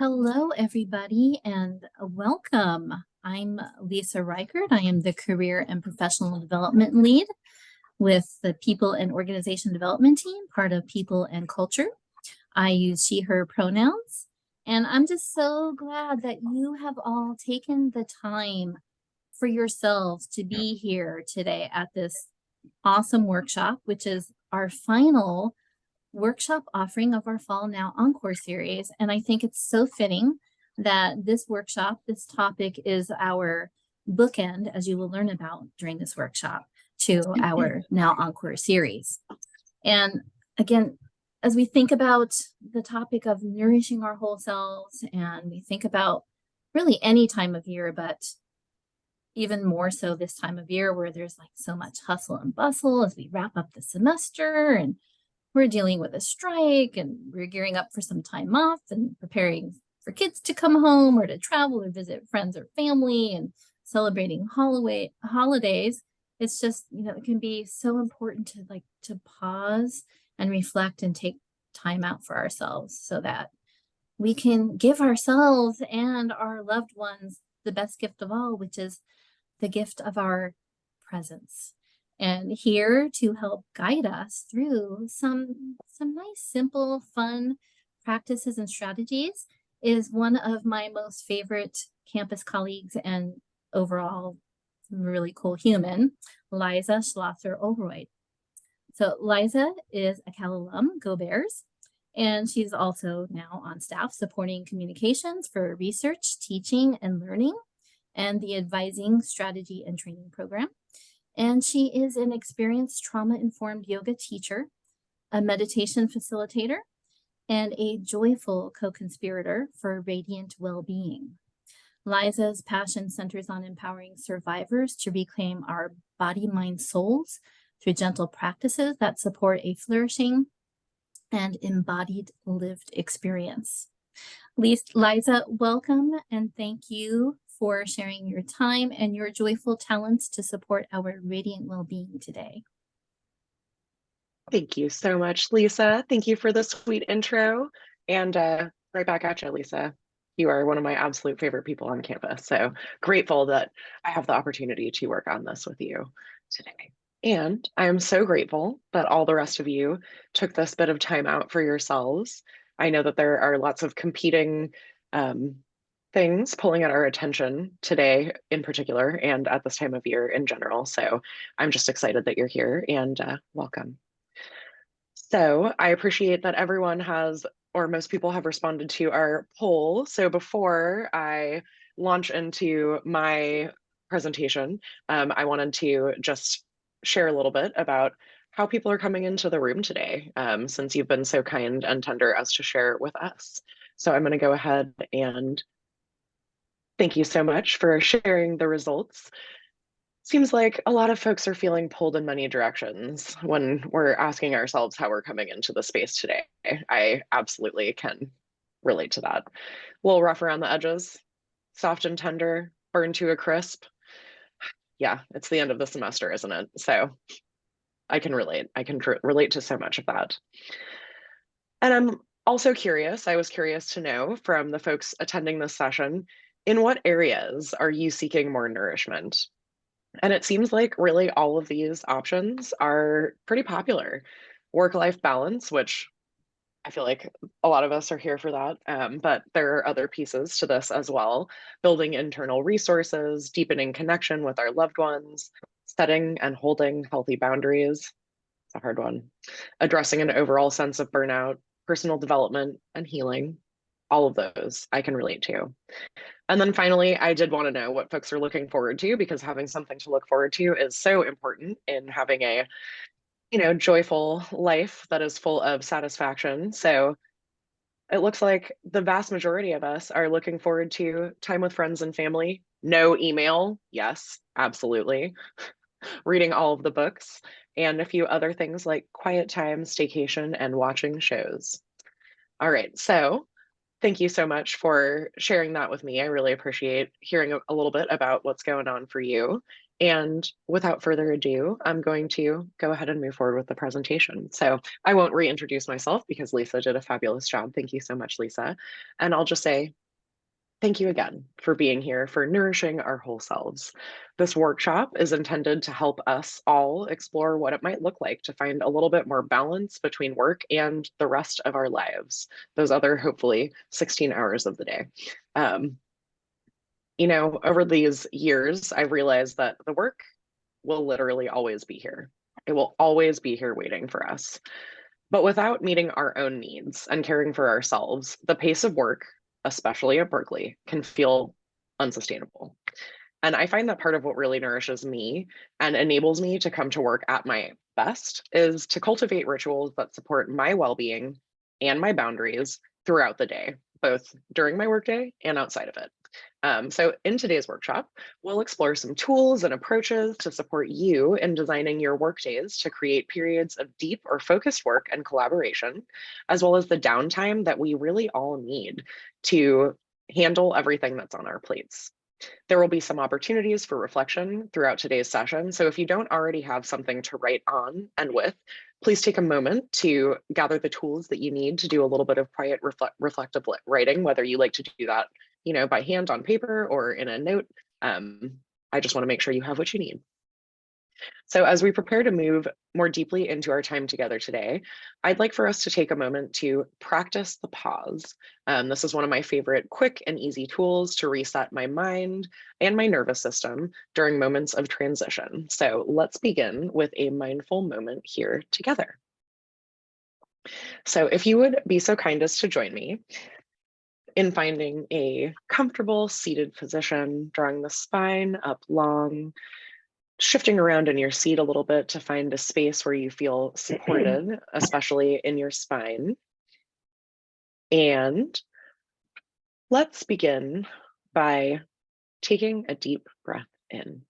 Hello, everybody, and welcome. I'm Lisa Reichert. I am the Career and Professional Development Lead with the People and Organization Development Team, part of People and Culture. I use she, her pronouns, and I'm just so glad that you have all taken the time for yourselves to be here today at this awesome workshop, which is our final workshop offering of our Fall Now Encore series. And I think it's so fitting that this workshop, this topic is our bookend, as you will learn about during this workshop, to our Now Encore series. And again, as we think about the topic of nourishing our whole selves, and we think about really any time of year, but even more so this time of year where there's like so much hustle and bustle as we wrap up the semester and we're dealing with a strike and we're gearing up for some time off and preparing for kids to come home or to travel or visit friends or family and celebrating holidays. It's just, it can be so important to pause and reflect and take time out for ourselves so that we can give ourselves and our loved ones the best gift of all, which is the gift of our presence. And here to help guide us through some nice, simple, fun practices and strategies is one of my most favorite campus colleagues and overall really cool human, Liza Schlosser-Olroyd. So Liza is a Cal alum, Go Bears, and she's also now on staff supporting communications for research, teaching, and learning, and the advising strategy and training program. And she is an experienced trauma-informed yoga teacher, a meditation facilitator, and a joyful co-conspirator for radiant well-being. Liza's passion centers on empowering survivors to reclaim our body, mind, souls through gentle practices that support a flourishing and embodied lived experience. Liza, welcome and thank you for sharing your time and your joyful talents to support our radiant well-being today. Thank you so much, Lisa. Thank you for the sweet intro. And right back at you, Lisa. You are one of my absolute favorite people on campus. So grateful that I have the opportunity to work on this with you today. And I am so grateful that all the rest of you took this bit of time out for yourselves. I know that there are lots of competing things pulling at our attention today in particular, and at this time of year in general. So I'm just excited that you're here and welcome. So I appreciate that everyone has, or most people have responded to our poll. So before I launch into my presentation, I wanted to just share a little bit about how people are coming into the room today, since you've been so kind and tender as to share it with us. So I'm going to go ahead and thank you so much for sharing the results. Seems like a lot of folks are feeling pulled in many directions when we're asking ourselves how we're coming into the space today. I absolutely can relate to that. A little rough around the edges, soft and tender, burned to a crisp. Yeah, it's the end of the semester, isn't it? So I can relate. I can relate to so much of that. And I'm also curious, I was curious to know from the folks attending this session, in what areas are you seeking more nourishment? And it seems like really all of these options are pretty popular. Work-life balance, which I feel like a lot of us are here for that, but there are other pieces to this as well. Building internal resources, deepening connection with our loved ones, setting and holding healthy boundaries. It's a hard one. Addressing an overall sense of burnout, personal development, and healing. All of those I can relate to. And then finally, I did want to know what folks are looking forward to, because having something to look forward to is so important in having a, joyful life that is full of satisfaction. So it looks like the vast majority of us are looking forward to time with friends and family. No email. Yes, absolutely. Reading all of the books and a few other things like quiet time, staycation, and watching shows. All right, so thank you so much for sharing that with me. I really appreciate hearing a little bit about what's going on for you. And without further ado, I'm going to go ahead and move forward with the presentation. So I won't reintroduce myself because Lisa did a fabulous job. Thank you so much, Lisa. And I'll just say, thank you again for being here, for nourishing our whole selves. This workshop is intended to help us all explore what it might look like to find a little bit more balance between work and the rest of our lives, those other hopefully 16 hours of the day. Over these years, I've realized that the work will literally always be here. It will always be here waiting for us. But without meeting our own needs and caring for ourselves, the pace of work, especially at Berkeley, can feel unsustainable. And I find that part of what really nourishes me and enables me to come to work at my best is to cultivate rituals that support my well-being and my boundaries throughout the day, both during my workday and outside of it. So in today's workshop, we'll explore some tools and approaches to support you in designing your workdays to create periods of deep or focused work and collaboration, as well as the downtime that we really all need to handle everything that's on our plates. There will be some opportunities for reflection throughout today's session. So if you don't already have something to write on and with, please take a moment to gather the tools that you need to do a little bit of quiet reflective writing, whether you like to do that, by hand on paper or in a note. I just want to make sure you have what you need. So as we prepare to move more deeply into our time together today, I'd like for us to take a moment to practice the pause. This is one of my favorite quick and easy tools to reset my mind and my nervous system during moments of transition. So let's begin with a mindful moment here together. So if you would be so kind as to join me in finding a comfortable seated position, drawing the spine up long, shifting around in your seat a little bit to find a space where you feel supported, especially in your spine. And let's begin by taking a deep breath in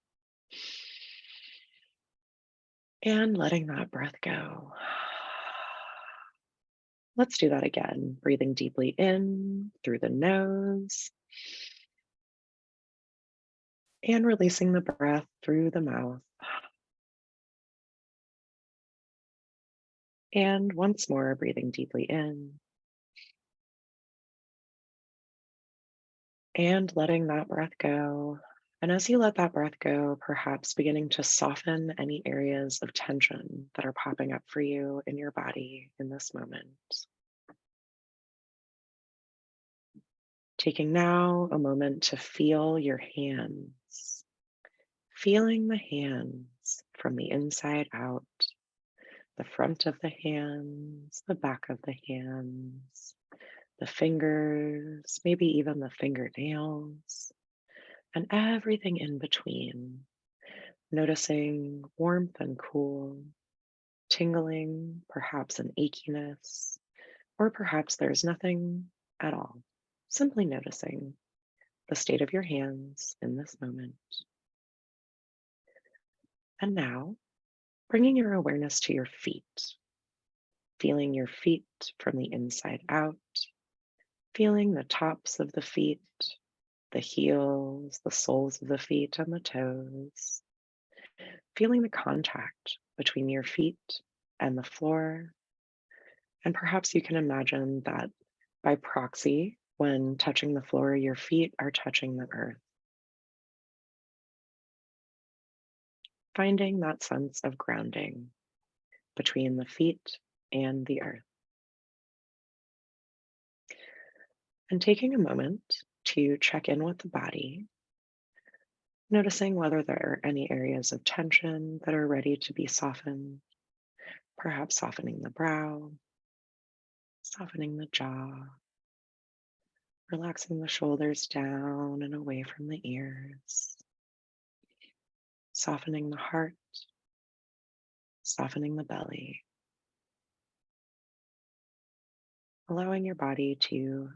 and letting that breath go. Let's do that again, breathing deeply in through the nose and releasing the breath through the mouth. And once more, breathing deeply in and letting that breath go. And as you let that breath go, perhaps beginning to soften any areas of tension that are popping up for you in your body in this moment. Taking now a moment to feel your hands, feeling the hands from the inside out, the front of the hands, the back of the hands, the fingers, maybe even the fingernails, and everything in between. Noticing warmth and cool, tingling, perhaps an achiness, or perhaps there's nothing at all. Simply noticing the state of your hands in this moment. And now, bringing your awareness to your feet, feeling your feet from the inside out, feeling the tops of the feet, the heels, the soles of the feet, and the toes, feeling the contact between your feet and the floor. And perhaps you can imagine that by proxy, when touching the floor, your feet are touching the earth. Finding that sense of grounding between the feet and the earth. And taking a moment to check in with the body, noticing whether there are any areas of tension that are ready to be softened, perhaps softening the brow, softening the jaw, relaxing the shoulders down and away from the ears, softening the heart, softening the belly, allowing your body to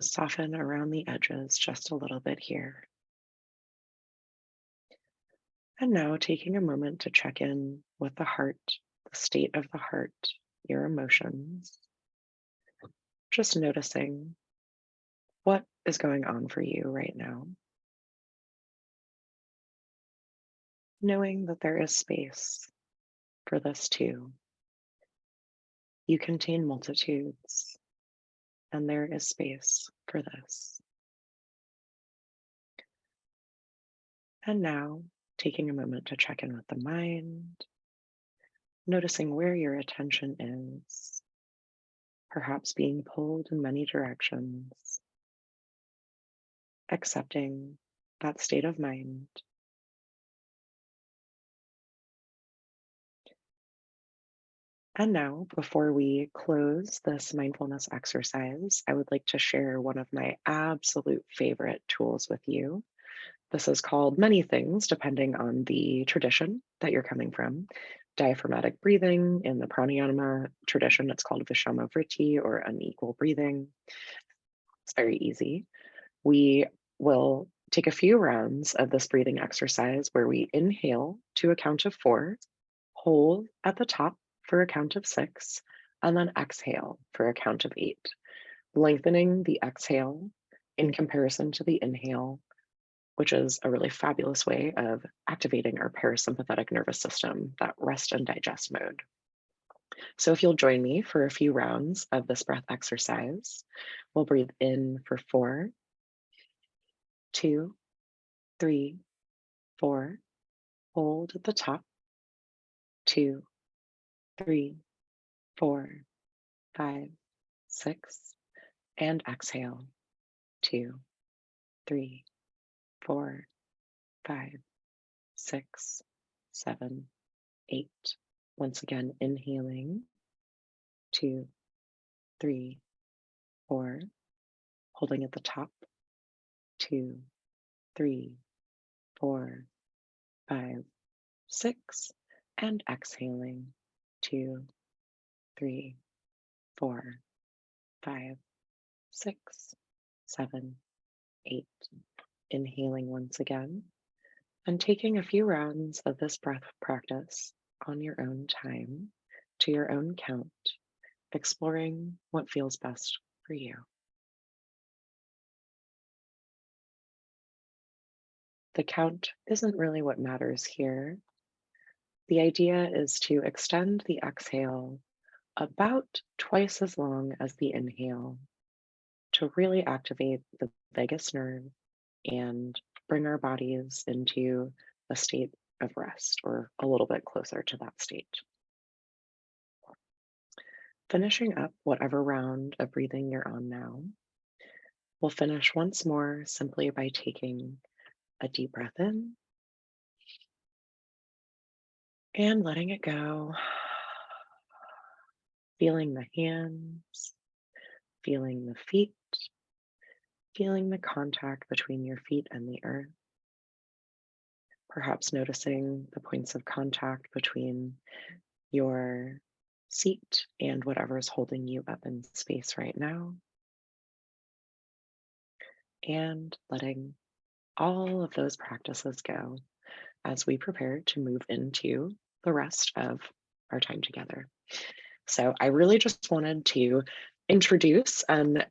soften around the edges just a little bit here. And now taking a moment to check in with the heart, the state of the heart, your emotions, just noticing what is going on for you right now. knowing that there is space for this too. You contain multitudes, and there is space for this. And now, taking a moment to check in with the mind, noticing where your attention is, perhaps being pulled in many directions, accepting that state of mind. And now, before we close this mindfulness exercise, I would like to share one of my absolute favorite tools with you. This is called many things depending on the tradition that you're coming from. Diaphragmatic breathing. In the pranayama tradition, it's called Vishama Vritti or unequal breathing. It's very easy. We will take a few rounds of this breathing exercise where we inhale to a count of 4, hold at the top for a count of 6, and then exhale for a count of 8, lengthening the exhale in comparison to the inhale, which is a really fabulous way of activating our parasympathetic nervous system, that rest and digest mode. So if you'll join me for a few rounds of this breath exercise, we'll breathe in for 4, 2, 3, 4, hold at the top, 2, 3, 4, 5, 6, and exhale, 2, 3, 4, 5, 6, 7, 8. Once again, inhaling, 2, 3, 4, holding at the top, 2, 3, 4, 5, 6, and exhaling, 2, 3, 4, 5, 6, 7, 8. Inhaling once again and taking a few rounds of this breath practice on your own time, to your own count, exploring what feels best for you. The count isn't really what matters here. The idea is to extend the exhale about twice as long as the inhale to really activate the vagus nerve and bring our bodies into a state of rest or a little bit closer to that state. Finishing up whatever round of breathing you're on now, we'll finish once more simply by taking a deep breath in and letting it go, feeling the hands, feeling the feet, feeling the contact between your feet and the earth, perhaps noticing the points of contact between your seat and whatever is holding you up in space right now, and letting all of those practices go as we prepare to move into the rest of our time together. So I really just wanted to introduce and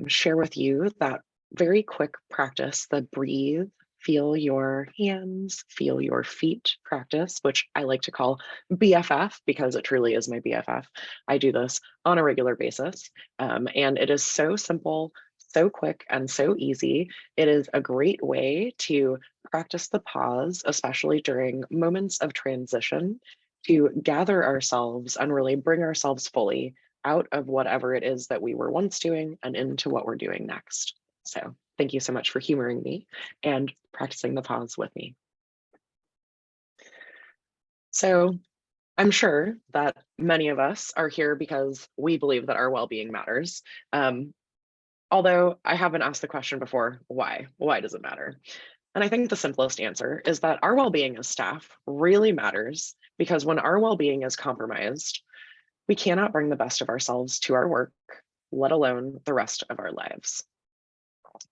share with you that very quick practice, the breathe, feel your hands, feel your feet practice, which I like to call BFF because it truly is my BFF. I do this on a regular basis, and it is so simple, so quick, and so easy. It is a great way to practice the pause, especially during moments of transition, to gather ourselves and really bring ourselves fully out of whatever it is that we were once doing and into what we're doing next. So thank you so much for humoring me and practicing the pause with me. So I'm sure that many of us are here because we believe that our well-being matters. Although I haven't asked the question before, why? Why does it matter? And I think the simplest answer is that our well-being as staff really matters because when our well-being is compromised, we cannot bring the best of ourselves to our work, let alone the rest of our lives.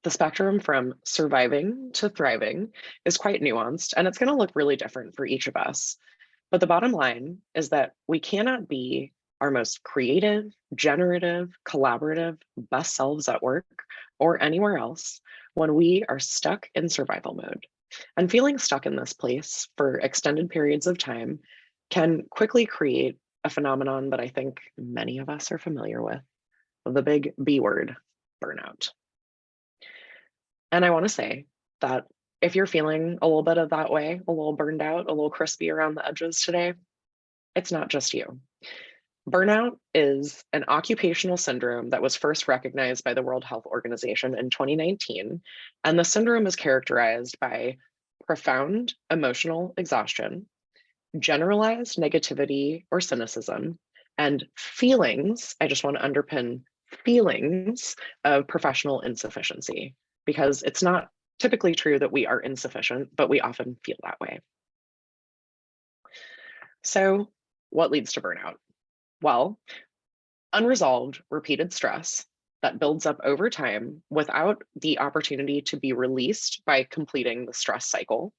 The spectrum from surviving to thriving is quite nuanced, and it's going to look really different for each of us. But the bottom line is that we cannot be our most creative, generative, collaborative, best selves at work or anywhere else when we are stuck in survival mode. And feeling stuck in this place for extended periods of time can quickly create a phenomenon that I think many of us are familiar with, the big B word, burnout. And I want to say that if you're feeling a little bit of that way, a little burned out, a little crispy around the edges today, it's not just you. Burnout is an occupational syndrome that was first recognized by the World Health Organization in 2019. And the syndrome is characterized by profound emotional exhaustion, generalized negativity or cynicism, and feelings. I just want to underpin feelings of professional insufficiency, because it's not typically true that we are insufficient, but we often feel that way. So, what leads to burnout? Well, unresolved, repeated stress that builds up over time without the opportunity to be released by completing the stress cycle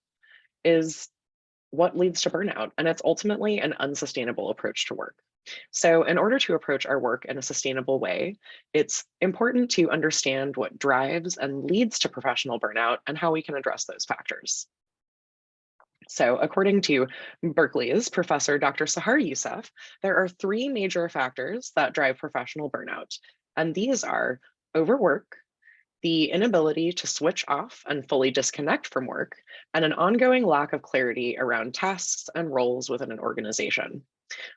is what leads to burnout. And it's ultimately an unsustainable approach to work. So, in order to approach our work in a sustainable way, it's important to understand what drives and leads to professional burnout and how we can address those factors. So, according to Berkeley's Professor Dr. Sahar Yousef, there are three major factors that drive professional burnout. And these are overwork, the inability to switch off and fully disconnect from work, and an ongoing lack of clarity around tasks and roles within an organization.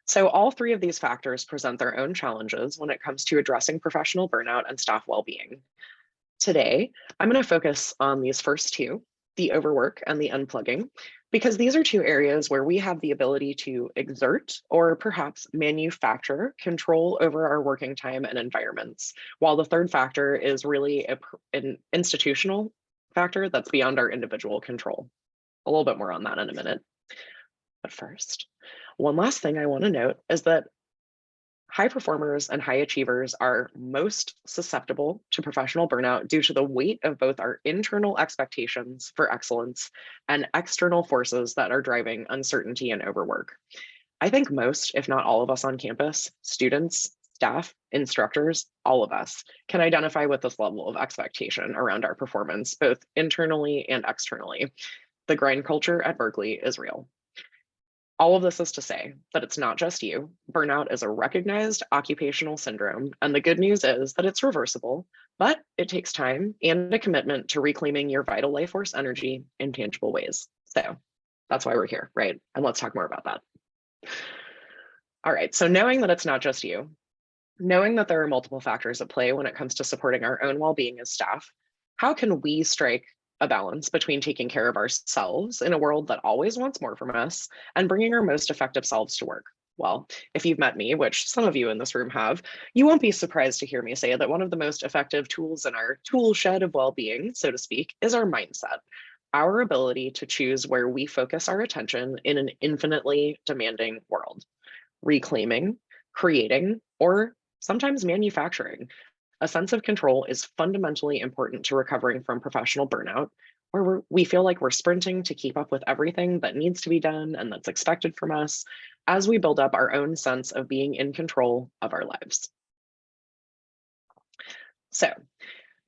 So, all three of these factors present their own challenges when it comes to addressing professional burnout and staff well-being. Today, I'm going to focus on these first two, the overwork and the unplugging, because these are two areas where we have the ability to exert or perhaps manufacture control over our working time and environments, while the third factor is really an institutional factor that's beyond our individual control. A little bit more on that in a minute. But first, one last thing I want to note is that high performers and high achievers are most susceptible to professional burnout due to the weight of both our internal expectations for excellence and external forces that are driving uncertainty and overwork. I think most, if not all of us on campus, students, staff, instructors, all of us can identify with this level of expectation around our performance, both internally and externally. The grind culture at Berkeley is real. All of this is to say that it's not just you. Burnout is a recognized occupational syndrome, and the good news is that it's reversible, but it takes time and a commitment to reclaiming your vital life force energy in tangible ways. So that's why we're here, right? And let's talk more about that. All right, so knowing that it's not just you, knowing that there are multiple factors at play when it comes to supporting our own well-being as staff, how can we strike a balance between taking care of ourselves in a world that always wants more from us and bringing our most effective selves to work? Well, if you've met me, which some of you in this room have, you won't be surprised to hear me say that one of the most effective tools in our tool shed of well-being, so to speak, is our mindset. Our ability to choose where we focus our attention in an infinitely demanding world. Reclaiming, creating, or sometimes manufacturing a sense of control is fundamentally important to recovering from professional burnout, where we feel like we're sprinting to keep up with everything that needs to be done and that's expected from us as we build up our own sense of being in control of our lives. So,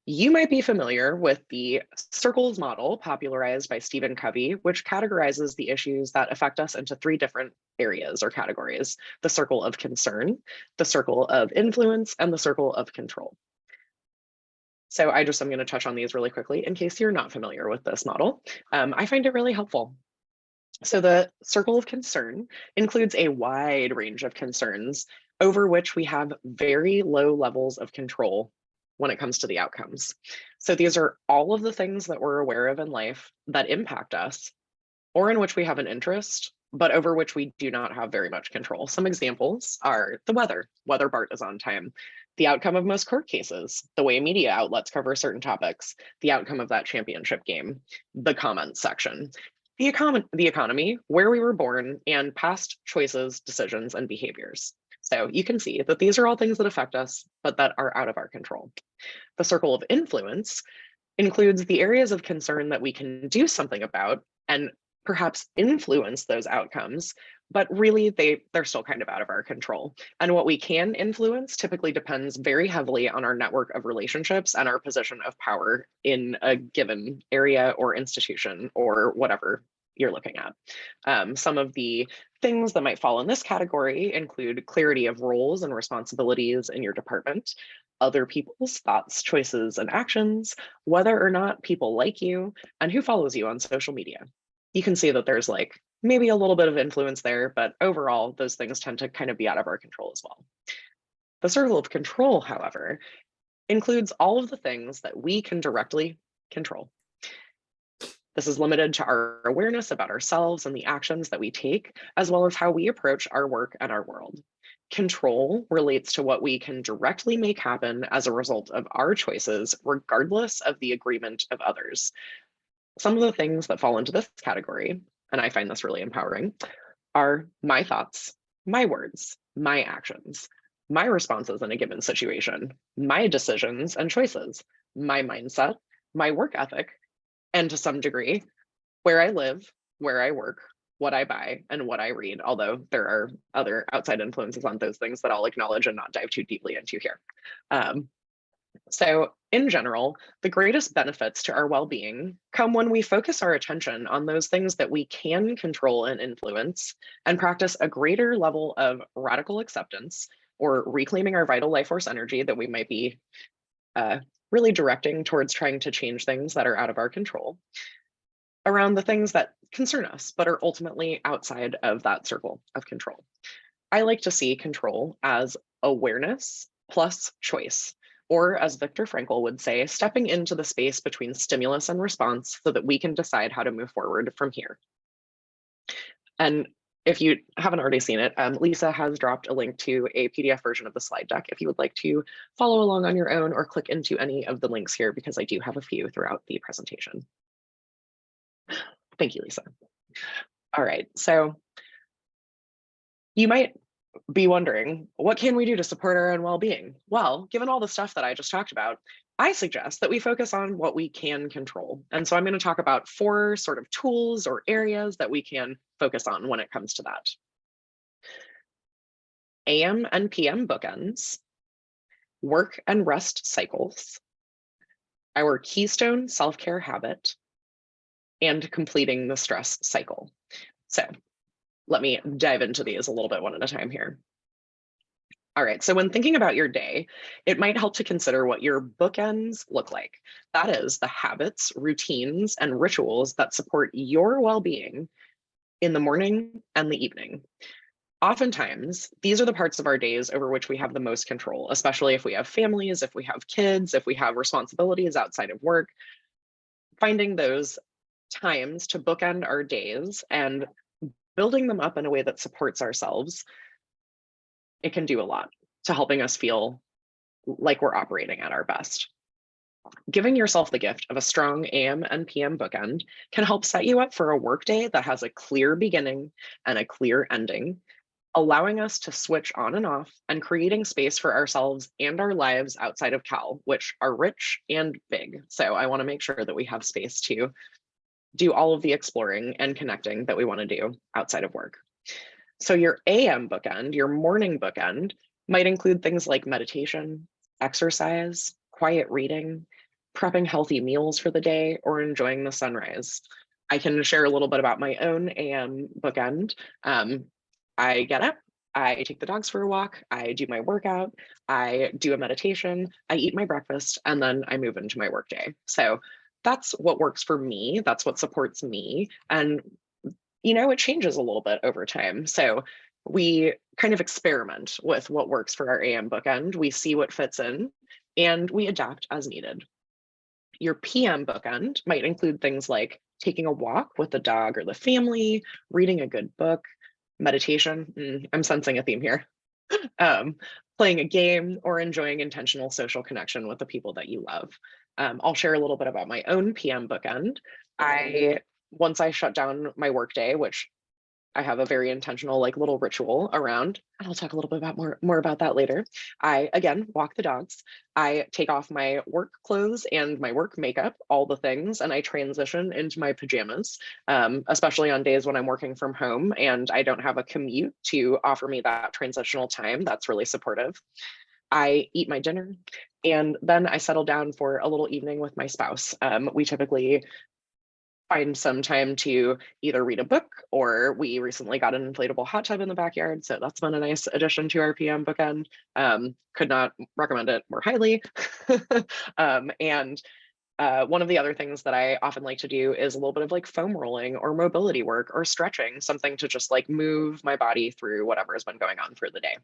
you might be familiar with the circles model popularized by Stephen Covey, which categorizes the issues that affect us into three different areas or categories: the circle of concern, the circle of influence, and the circle of control. So I'm going to touch on these really quickly in case you're not familiar with this model. I find it really helpful. So the circle of concern includes a wide range of concerns over which we have very low levels of control when it comes to the outcomes. So these are all of the things that we're aware of in life that impact us, or in which we have an interest, but over which we do not have very much control. Some examples are the weather, whether BART is on time, the outcome of most court cases, the way media outlets cover certain topics, the outcome of that championship game, the comments section, the economy, where we were born, and past choices, decisions, and behaviors. So you can see that these are all things that affect us, but that are out of our control. The circle of influence includes the areas of concern that we can do something about, and perhaps influence those outcomes, but really they're still kind of out of our control. And what we can influence typically depends very heavily on our network of relationships and our position of power in a given area or institution or whatever you're looking at. Some of the things that might fall in this category include clarity of roles and responsibilities in your department, other people's thoughts, choices, and actions, whether or not people like you, and who follows you on social media. You can see that there's like maybe a little bit of influence there, but overall, those things tend to kind of be out of our control as well. The circle of control, however, includes all of the things that we can directly control. This is limited to our awareness about ourselves and the actions that we take, as well as how we approach our work and our world. Control relates to what we can directly make happen as a result of our choices, regardless of the agreement of others. Some of the things that fall into this category, and I find this really empowering, are my thoughts, my words, my actions, my responses in a given situation, my decisions and choices, my mindset, my work ethic, and to some degree, where I live, where I work, what I buy, and what I read, although there are other outside influences on those things that I'll acknowledge and not dive too deeply into here. So in general, the greatest benefits to our well-being come when we focus our attention on those things that we can control and influence and practice a greater level of radical acceptance or reclaiming our vital life force energy that we might be really directing towards trying to change things that are out of our control around the things that concern us, but are ultimately outside of that circle of control. I like to see control as awareness plus choice, or as Viktor Frankl would say, stepping into the space between stimulus and response so that we can decide how to move forward from here. And if you haven't already seen it, Lisa has dropped a link to a PDF version of the slide deck if you would like to follow along on your own or click into any of the links here, because I do have a few throughout the presentation. Thank you, Lisa. All right, so you might be wondering, what can we do to support our own well-being? Well, given all the stuff that I just talked about, I suggest that we focus on what we can control. And so I'm going to talk about 4 sort of tools or areas that we can focus on when it comes to that. AM and PM bookends, work and rest cycles, our keystone self-care habit, and completing the stress cycle. So let me dive into these a little bit one at a time here. All right, so when thinking about your day, it might help to consider what your bookends look like. That is the habits, routines, and rituals that support your well-being in the morning and the evening. Oftentimes, these are the parts of our days over which we have the most control, especially if we have families, if we have kids, if we have responsibilities outside of work. Finding those times to bookend our days and building them up in a way that supports ourselves, it can do a lot to helping us feel like we're operating at our best. Giving yourself the gift of a strong AM and PM bookend can help set you up for a workday that has a clear beginning and a clear ending, allowing us to switch on and off and creating space for ourselves and our lives outside of Cal, which are rich and big. So I want to make sure that we have space to do all of the exploring and connecting that we want to do outside of work. So your AM bookend, your morning bookend, might include things like meditation, exercise, quiet reading, prepping healthy meals for the day, or enjoying the sunrise. I can share a little bit about my own AM bookend. I get up, I take the dogs for a walk, I do my workout, I do a meditation, I eat my breakfast, and then I move into my workday. So that's what works for me. That's what supports me. And it changes a little bit over time. So we kind of experiment with what works for our AM bookend. We see what fits in and we adapt as needed. Your PM bookend might include things like taking a walk with the dog or the family, reading a good book, meditation. I'm sensing a theme here. Playing a game, or enjoying intentional social connection with the people that you love. I'll share a little bit about my own PM bookend. Once I shut down my workday, which I have a very intentional like little ritual around, and I'll talk a little bit about more about that later. I again walk the dogs. I take off my work clothes and my work makeup, all the things, and I transition into my pajamas, especially on days when I'm working from home and I don't have a commute to offer me that transitional time. That's really supportive. I eat my dinner, and then I settle down for a little evening with my spouse. We typically find some time to either read a book, or we recently got an inflatable hot tub in the backyard. So that's been a nice addition to our PM bookend. Could not recommend it more highly. And one of the other things that I often like to do is a little bit of like foam rolling or mobility work or stretching, something to just like move my body through whatever has been going on for the day.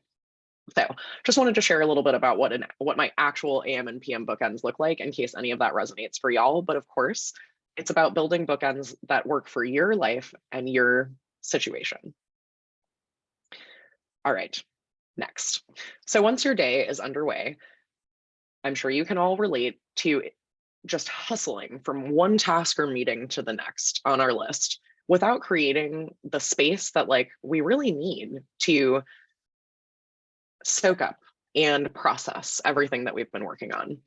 So just wanted to share a little bit about what my actual AM and PM bookends look like in case any of that resonates for y'all. But of course, it's about building bookends that work for your life and your situation. All right, next. So once your day is underway, I'm sure you can all relate to just hustling from one task or meeting to the next on our list without creating the space that like we really need to soak up and process everything that we've been working on.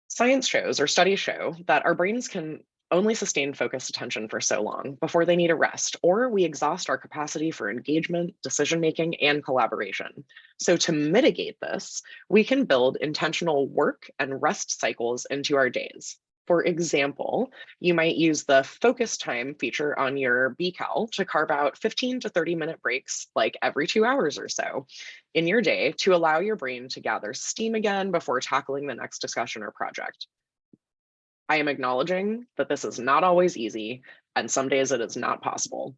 Science shows or studies show that our brains can only sustain focused attention for so long before they need a rest, or we exhaust our capacity for engagement, decision making, and collaboration. So, to mitigate this, we can build intentional work and rest cycles into our days. For example, you might use the focus time feature on your BCal to carve out 15 to 30-minute breaks, like every 2 hours or so, in your day to allow your brain to gather steam again before tackling the next discussion or project. I am acknowledging that this is not always easy, and some days it is not possible.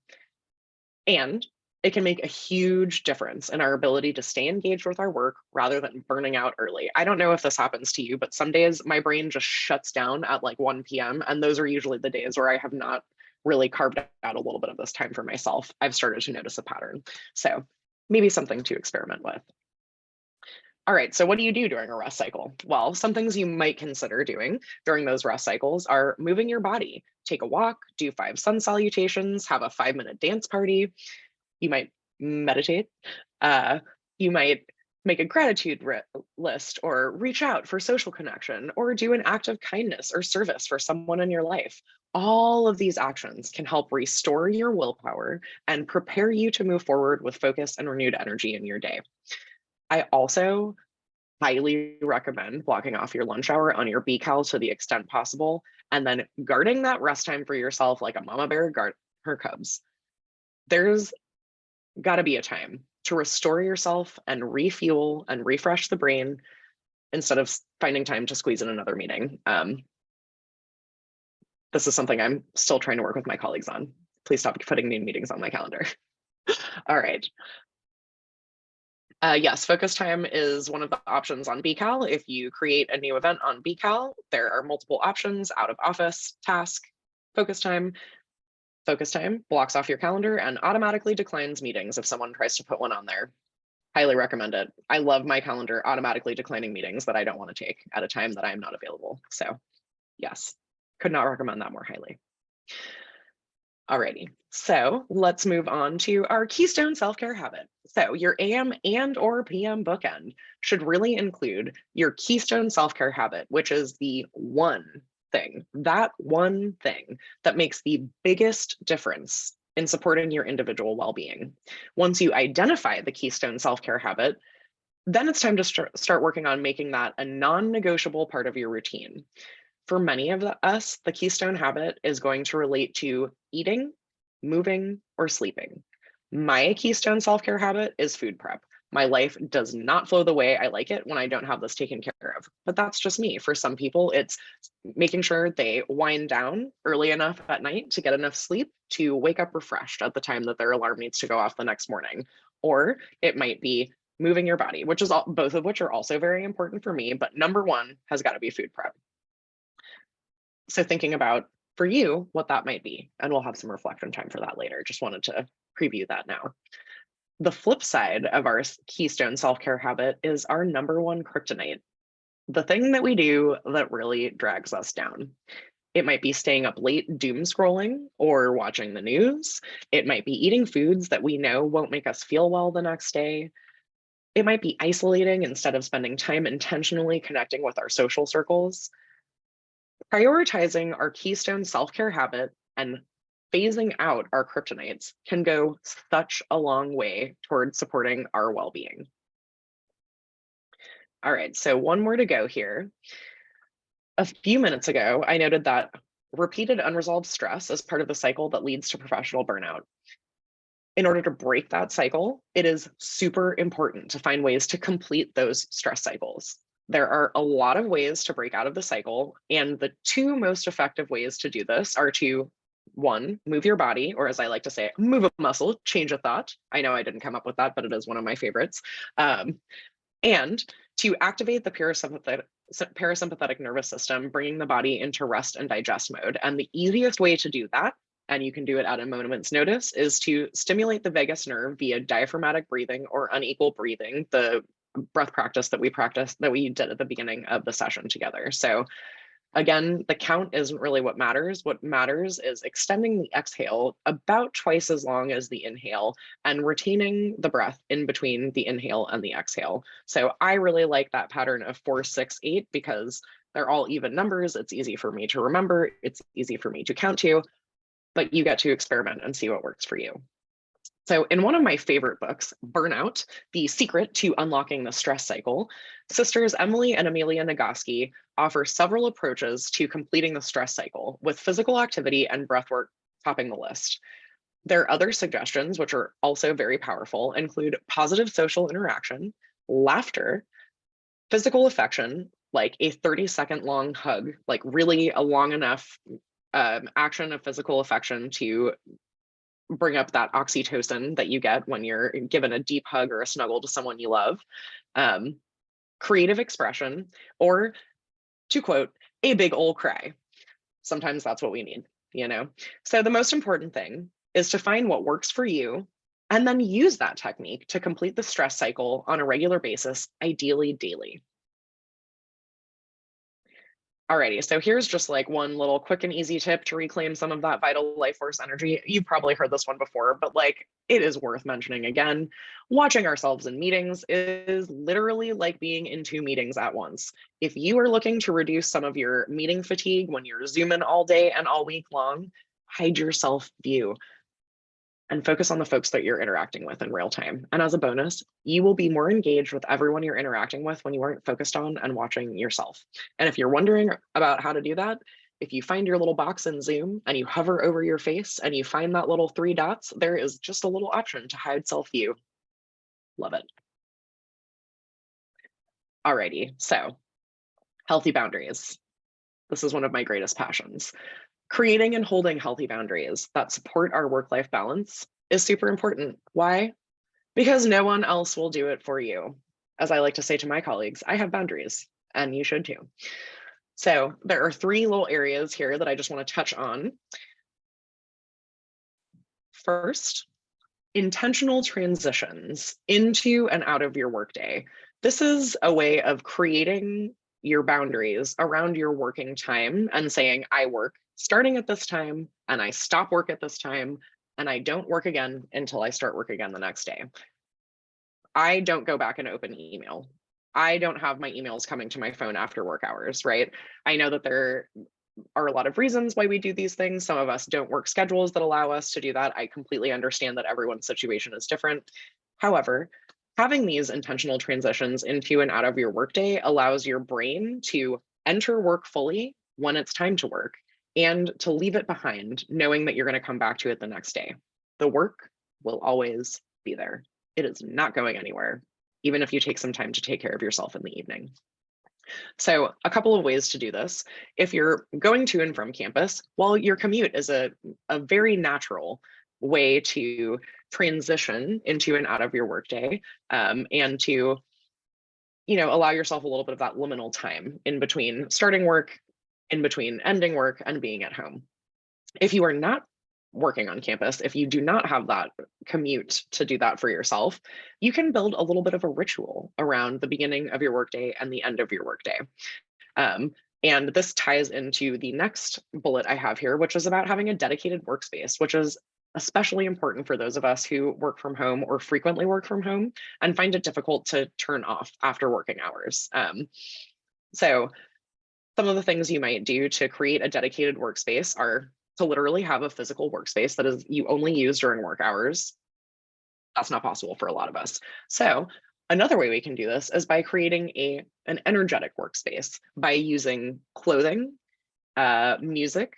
And it can make a huge difference in our ability to stay engaged with our work rather than burning out early. I don't know if this happens to you, but some days my brain just shuts down at like 1 p.m. And those are usually the days where I have not really carved out a little bit of this time for myself. I've started to notice a pattern. So maybe something to experiment with. All right, so what do you do during a rest cycle? Well, some things you might consider doing during those rest cycles are moving your body. Take a walk, do 5 sun salutations, have a 5-minute dance party. You might meditate. You might make a gratitude list or reach out for social connection or do an act of kindness or service for someone in your life. All of these actions can help restore your willpower and prepare you to move forward with focus and renewed energy in your day. I also highly recommend blocking off your lunch hour on your BCal to the extent possible, and then guarding that rest time for yourself like a mama bear guard her cubs. There's got to be a time to restore yourself and refuel and refresh the brain instead of finding time to squeeze in another meeting. This is something I'm still trying to work with my colleagues on. Please stop putting new meetings on my calendar. All right. Yes, focus time is one of the options on BCal. If you create a new event on BCal, there are multiple options: out of office, task, focus time. Focus time blocks off your calendar and automatically declines meetings if someone tries to put one on there. Highly recommend it. I love my calendar automatically declining meetings that I don't want to take at a time that I'm not available. So yes, could not recommend that more highly. Alrighty, so let's move on to our keystone self-care habit. So your AM and or PM bookend should really include your keystone self-care habit, which is the one thing, that one thing that makes the biggest difference in supporting your individual well-being. Once you identify the keystone self-care habit, then it's time to start working on making that a non-negotiable part of your routine. For many of us, the keystone habit is going to relate to eating, moving, or sleeping. My keystone self-care habit is food prep. My life does not flow the way I like it when I don't have this taken care of. But that's just me. For some people, it's making sure they wind down early enough at night to get enough sleep to wake up refreshed at the time that their alarm needs to go off the next morning. Or it might be moving your body, which is both of which are also very important for me. But number one has got to be food prep. So thinking about for you what that might be, and we'll have some reflection time for that later. Just wanted to preview that now. The flip side of our keystone self-care habit is our number one kryptonite, the thing that we do that really drags us down. It might be staying up late doom scrolling or watching the news. It might be eating foods that we know won't make us feel well the next day. It might be isolating instead of spending time intentionally connecting with our social circles. Prioritizing our keystone self-care habit and phasing out our kryptonites can go such a long way towards supporting our well-being. All right, so one more to go here. A few minutes ago, I noted that repeated unresolved stress is part of the cycle that leads to professional burnout. In order to break that cycle, it is super important to find ways to complete those stress cycles. There are a lot of ways to break out of the cycle, and the two most effective ways to do this are to, one, move your body, or as I like to say, move a muscle, change a thought. I know I didn't come up with that, but it is one of my favorites. And to activate the parasympathetic nervous system, bringing the body into rest and digest mode. And the easiest way to do that, and you can do it at a moment's notice, is to stimulate the vagus nerve via diaphragmatic breathing or unequal breathing, the breath practice that we did at the beginning of the session together. So again, the count isn't really what matters. What matters is extending the exhale about twice as long as the inhale and retaining the breath in between the inhale and the exhale. So I really like that pattern of 4, 6, 8 because they're all even numbers. It's easy for me to remember. It's easy for me to count to, but you get to experiment and see what works for you. So in one of my favorite books, Burnout, The Secret to Unlocking the Stress Cycle, sisters Emily and Amelia Nagoski offer several approaches to completing the stress cycle, with physical activity and breathwork topping the list. Their other suggestions, which are also very powerful, include positive social interaction, laughter, physical affection, like a 30-second long hug, like really a long enough action of physical affection to bring up that oxytocin that you get when you're given a deep hug or a snuggle to someone you love, creative expression, or to quote, a big ol' cry. Sometimes that's what we need, you know? So the most important thing is to find what works for you and then use that technique to complete the stress cycle on a regular basis, ideally daily. Alrighty, so here's just like one little quick and easy tip to reclaim some of that vital life force energy. You've probably heard this one before, but like it is worth mentioning again. Watching ourselves in meetings is literally like being in 2 meetings at once. If you are looking to reduce some of your meeting fatigue when you're Zooming all day and all week long, hide your self view and focus on the folks that you're interacting with in real time. And as a bonus, you will be more engaged with everyone you're interacting with when you aren't focused on and watching yourself. And if you're wondering about how to do that, if you find your little box in Zoom and you hover over your face and you find that little 3 dots, there is just a little option to hide self-view. Love it. Alrighty, so healthy boundaries. This is one of my greatest passions. Creating and holding healthy boundaries that support our work-life balance is super important. Why? Because no one else will do it for you. As I like to say to my colleagues, I have boundaries, and you should too. So there are 3 little areas here that I just want to touch on. First, intentional transitions into and out of your workday. This is a way of creating your boundaries around your working time and saying, I work starting at this time and I stop work at this time and I don't work again until I start work again the next day. I don't go back and open email. I don't have my emails coming to my phone after work hours, right? I know that there are a lot of reasons why we do these things. Some of us don't work schedules that allow us to do that. I completely understand that everyone's situation is different. However, having these intentional transitions into and out of your workday allows your brain to enter work fully when it's time to work and to leave it behind, knowing that you're going to come back to it the next day. The work will always be there. It is not going anywhere, even if you take some time to take care of yourself in the evening. So a couple of ways to do this. If you're going to and from campus, well, your commute is a very natural way to transition into and out of your workday, and to, allow yourself a little bit of that liminal time in between starting work, in between ending work, and being at home. If you are not working on campus, if you do not have that commute to do that for yourself, you can build a little bit of a ritual around the beginning of your workday and the end of your workday. And this ties into the next bullet I have here, which is about having a dedicated workspace, which is especially important for those of us who work from home or frequently work from home and find it difficult to turn off after working hours. So some of the things you might do to create a dedicated workspace are to literally have a physical workspace that is you only use during work hours. That's not possible for a lot of us. So another way we can do this is by creating an energetic workspace by using clothing, music,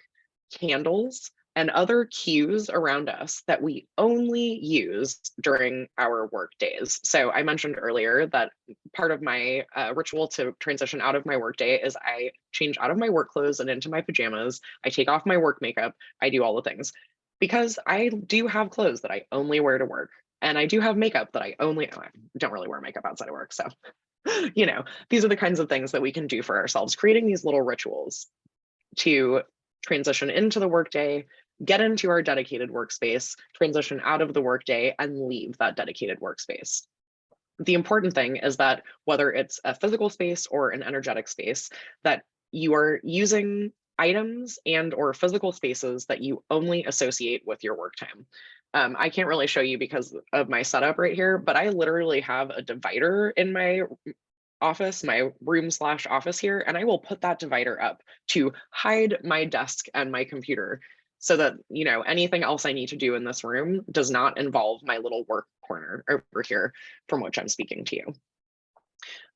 candles, and other cues around us that we only use during our work days. So I mentioned earlier that part of my ritual to transition out of my workday is I change out of my work clothes and into my pajamas. I take off my work makeup. I do all the things because I do have clothes that I only wear to work. And I do have makeup that I don't really wear makeup outside of work. So, these are the kinds of things that we can do for ourselves, creating these little rituals to transition into the workday, get into our dedicated workspace, transition out of the workday, and leave that dedicated workspace. The important thing is that whether it's a physical space or an energetic space, that you are using items and or physical spaces that you only associate with your work time. I can't really show you because of my setup right here, but I literally have a divider in my office, my room/office here, and I will put that divider up to hide my desk and my computer so that, anything else I need to do in this room does not involve my little work corner over here from which I'm speaking to you.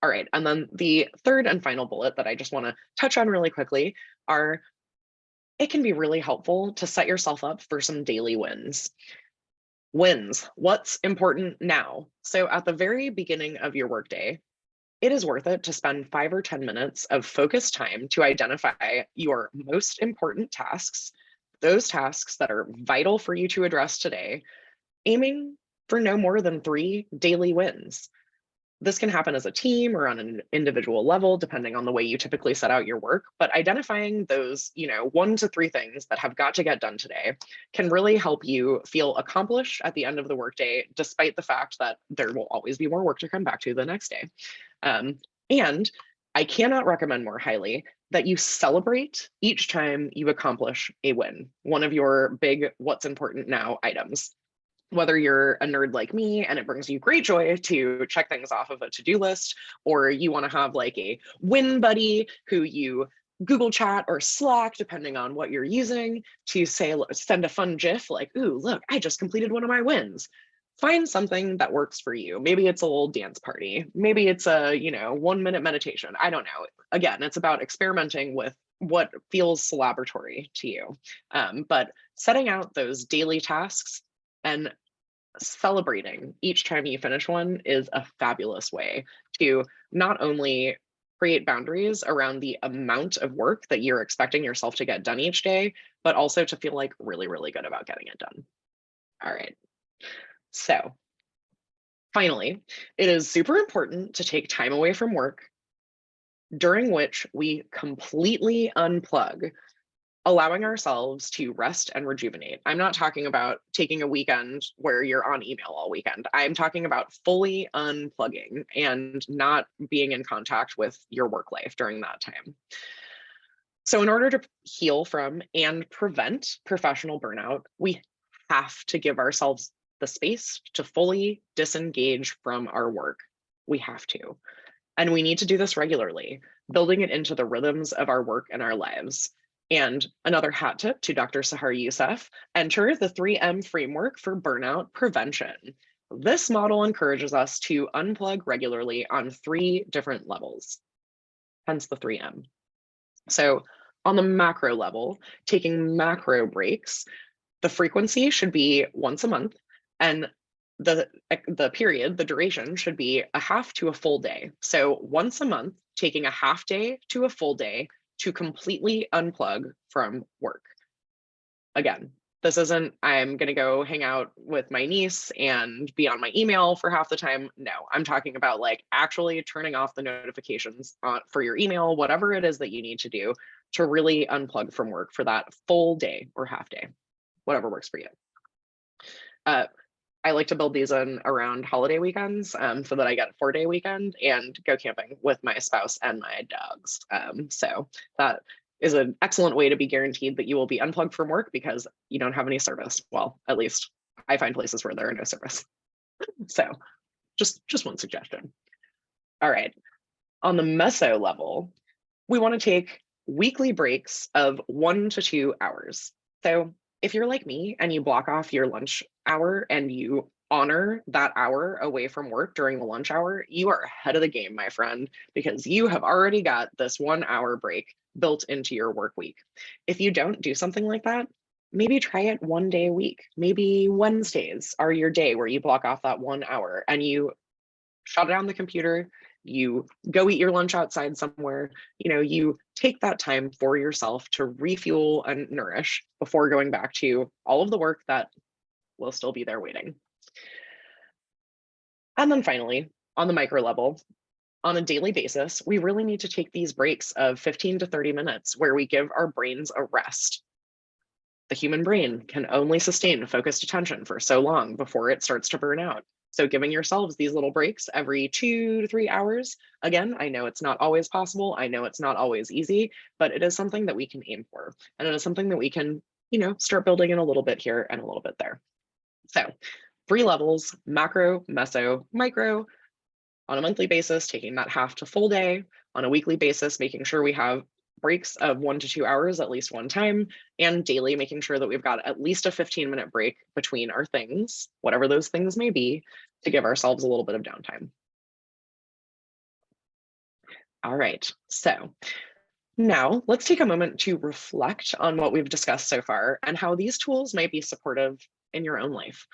All right, and then the third and final bullet that I just want to touch on really quickly are it can be really helpful to set yourself up for some daily wins. Wins, what's important now? So at the very beginning of your workday, it is worth it to spend 5 or 10 minutes of focused time to identify your most important tasks, those tasks that are vital for you to address today, aiming for no more than 3 daily wins. This can happen as a team or on an individual level, depending on the way you typically set out your work. But identifying those, 1 to 3 things that have got to get done today can really help you feel accomplished at the end of the workday, despite the fact that there will always be more work to come back to the next day. And I cannot recommend more highly that you celebrate each time you accomplish a win, one of your big what's important now items. Whether you're a nerd like me and it brings you great joy to check things off of a to-do list, or you want to have like a win buddy who you Google chat or Slack, depending on what you're using, to send a fun GIF like, ooh, look, I just completed one of my wins. Find something that works for you. Maybe it's a little dance party. Maybe it's a, 1-minute meditation. I don't know. Again, it's about experimenting with what feels celebratory to you. But setting out those daily tasks and celebrating each time you finish one is a fabulous way to not only create boundaries around the amount of work that you're expecting yourself to get done each day, but also to feel like really, really good about getting it done. All right. So finally, it is super important to take time away from work during which we completely unplug, allowing ourselves to rest and rejuvenate. I'm not talking about taking a weekend where you're on email all weekend. I'm talking about fully unplugging and not being in contact with your work life during that time. So in order to heal from and prevent professional burnout, we have to give ourselves the space to fully disengage from our work. We have to. And we need to do this regularly, building it into the rhythms of our work and our lives. And another hat tip to Dr. Sahar Youssef, enter the 3M framework for burnout prevention. This model encourages us to unplug regularly on 3 different levels, hence the 3M. So on the macro level, taking macro breaks, the frequency should be once a month, and the period, the duration should be a half to a full day. So once a month, taking a half day to a full day to completely unplug from work. Again, this isn't, I'm going to go hang out with my niece and be on my email for half the time. No, I'm talking about like actually turning off the notifications for your email, whatever it is that you need to do to really unplug from work for that full day or half day, whatever works for you. I like to build these in around holiday weekends so that I get a 4-day weekend and go camping with my spouse and my dogs. So that is an excellent way to be guaranteed that you will be unplugged from work because you don't have any service. Well, at least I find places where there are no service. So just one suggestion. All right. On the meso level, we want to take weekly breaks of 1 to 2 hours. So if you're like me and you block off your lunch hour and you honor that hour away from work during the lunch hour, you are ahead of the game, my friend, because you have already got this 1 hour break built into your work week. If you don't do something like that, maybe try it 1 day a week. Maybe Wednesdays are your day where you block off that 1 hour and you shut down the computer, you go eat your lunch outside somewhere, you take that time for yourself to refuel and nourish before going back to all of the work that will still be there waiting. And then finally, on the micro level, on a daily basis, we really need to take these breaks of 15 to 30 minutes where we give our brains a rest. The human brain can only sustain focused attention for so long before it starts to burn out. So giving yourselves these little breaks every 2 to 3 hours, again, I know it's not always possible. I know it's not always easy, but it is something that we can aim for. And it is something that we can, start building in a little bit here and a little bit there. So 3 levels: macro, meso, micro. On a monthly basis, taking that half to full day. On a weekly basis, making sure we have breaks of 1 to 2 hours at least one time, and daily making sure that we've got at least a 15-minute break between our things, whatever those things may be, to give ourselves a little bit of downtime. All right, so now let's take a moment to reflect on what we've discussed so far and how these tools might be supportive in your own life.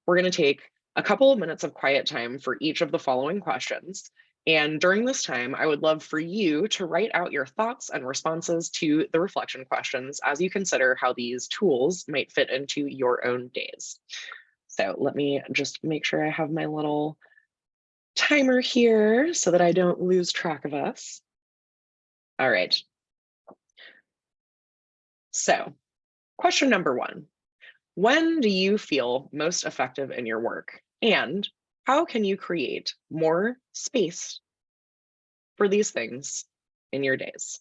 We're going to take a couple of minutes of quiet time for each of the following questions. And during this time, I would love for you to write out your thoughts and responses to the reflection questions as you consider how these tools might fit into your own days. So let me just make sure I have my little timer here so that I don't lose track of us. All right. So question number 1. When do you feel most effective in your work? And how can you create more space for these things in your days?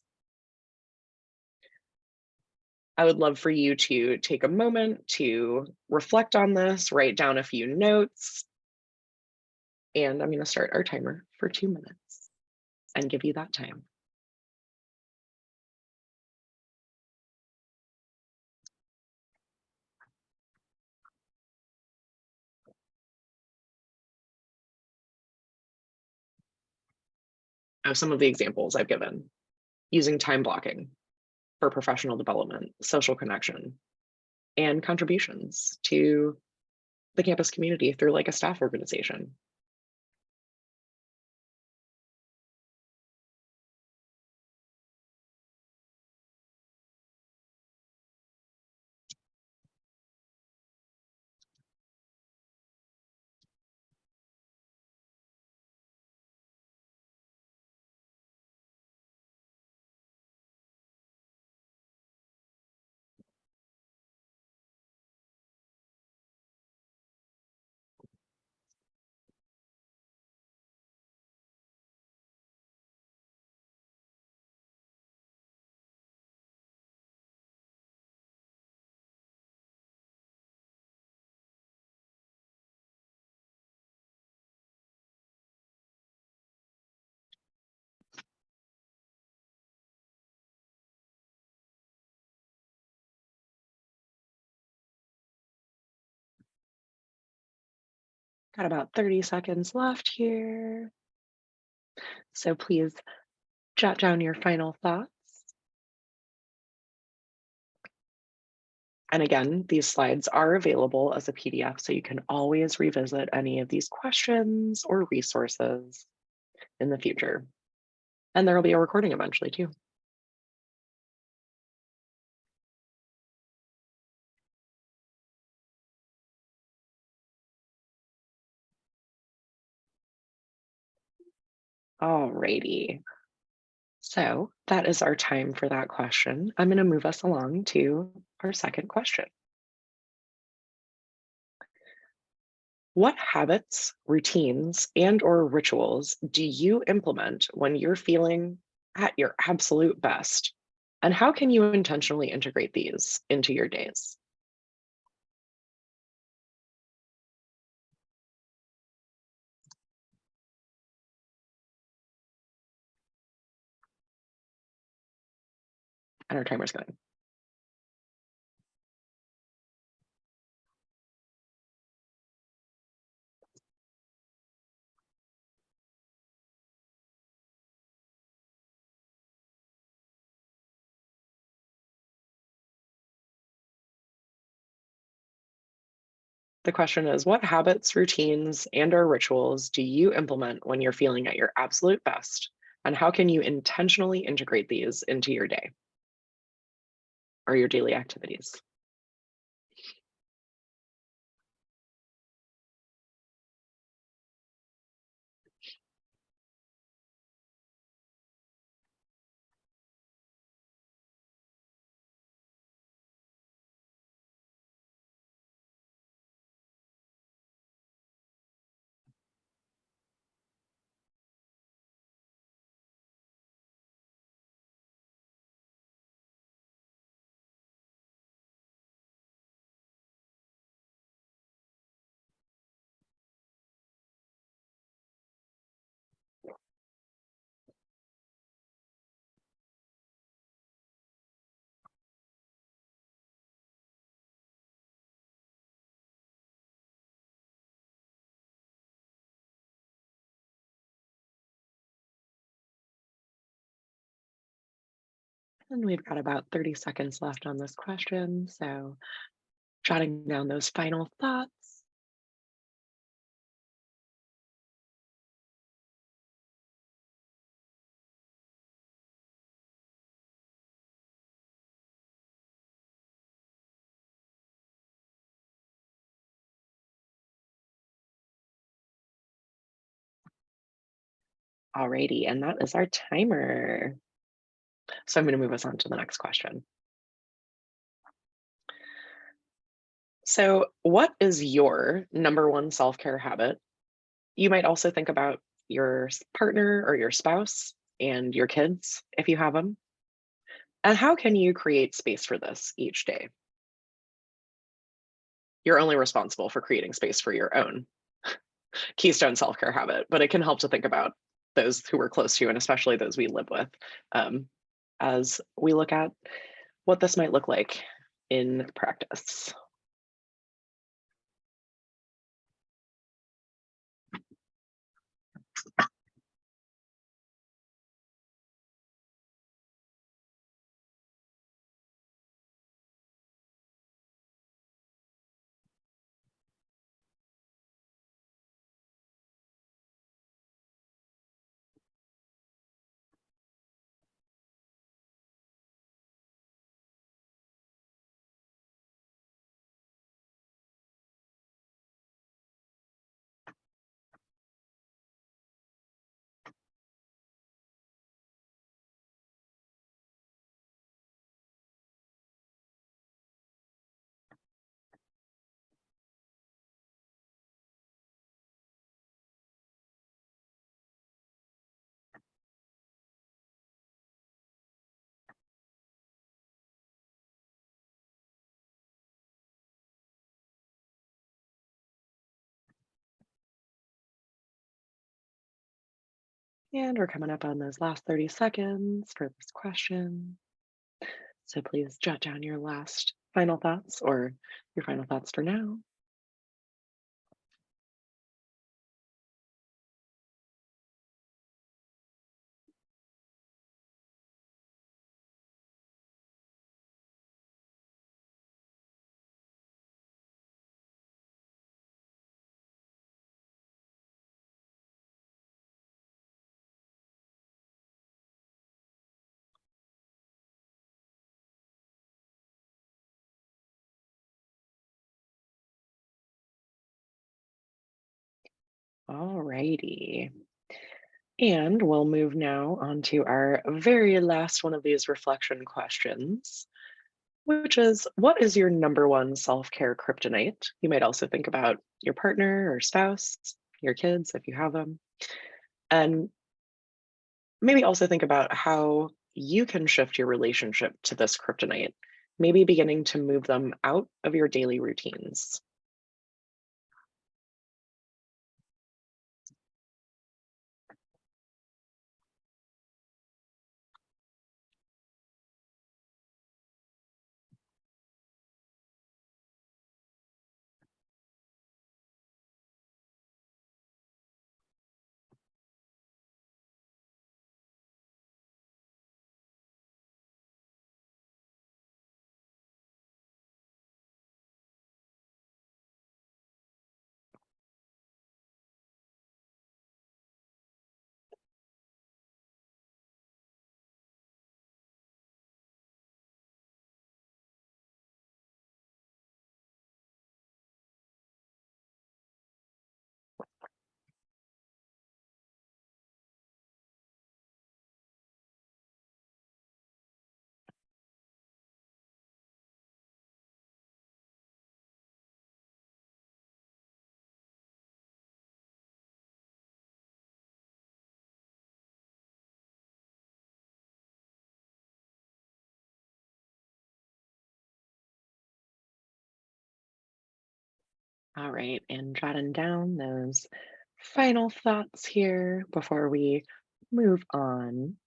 I would love for you to take a moment to reflect on this, write down a few notes, and I'm going to start our timer for 2 minutes and give you that time. Now, some of the examples I've given: using time blocking for professional development, social connection, and contributions to the campus community through like a staff organization. Got about 30 seconds left here. So please jot down your final thoughts. And again, these slides are available as a PDF, so you can always revisit any of these questions or resources in the future. And there will be a recording eventually too. Alrighty. So that is our time for that question. I'm going to move us along to our second question. What habits, routines, and or rituals do you implement when you're feeling at your absolute best? And how can you intentionally integrate these into your days? And our timer's going. The question is, what habits, routines, and or rituals do you implement when you're feeling at your absolute best? And how can you intentionally integrate these into your day or your daily activities? And we've got about 30 seconds left on this question. So jotting down those final thoughts. Alrighty, and that is our timer. So I'm going to move us on to the next question. So, what is your number one self care habit? You might also think about your partner or your spouse and your kids if you have them. And how can you create space for this each day? You're only responsible for creating space for your own keystone self care habit, but it can help to think about those who we're close to and especially those we live with um, as we look at what this might look like in practice. And we're coming up on those last 30 seconds for this question. So please jot down your last final thoughts or your final thoughts for now. All righty. And we'll move now on to our very last one of these reflection questions. which is, what is your number one self-care kryptonite? You might also think about your partner or spouse, your kids if you have them, and maybe also think about how you can shift your relationship to this kryptonite, maybe beginning to move them out of your daily routines. All right, and jotting down those final thoughts here before we move on.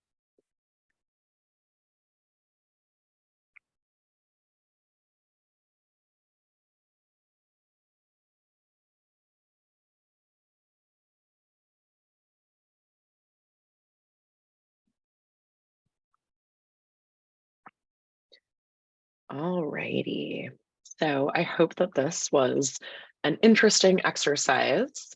All righty. So I hope that this was an interesting exercise.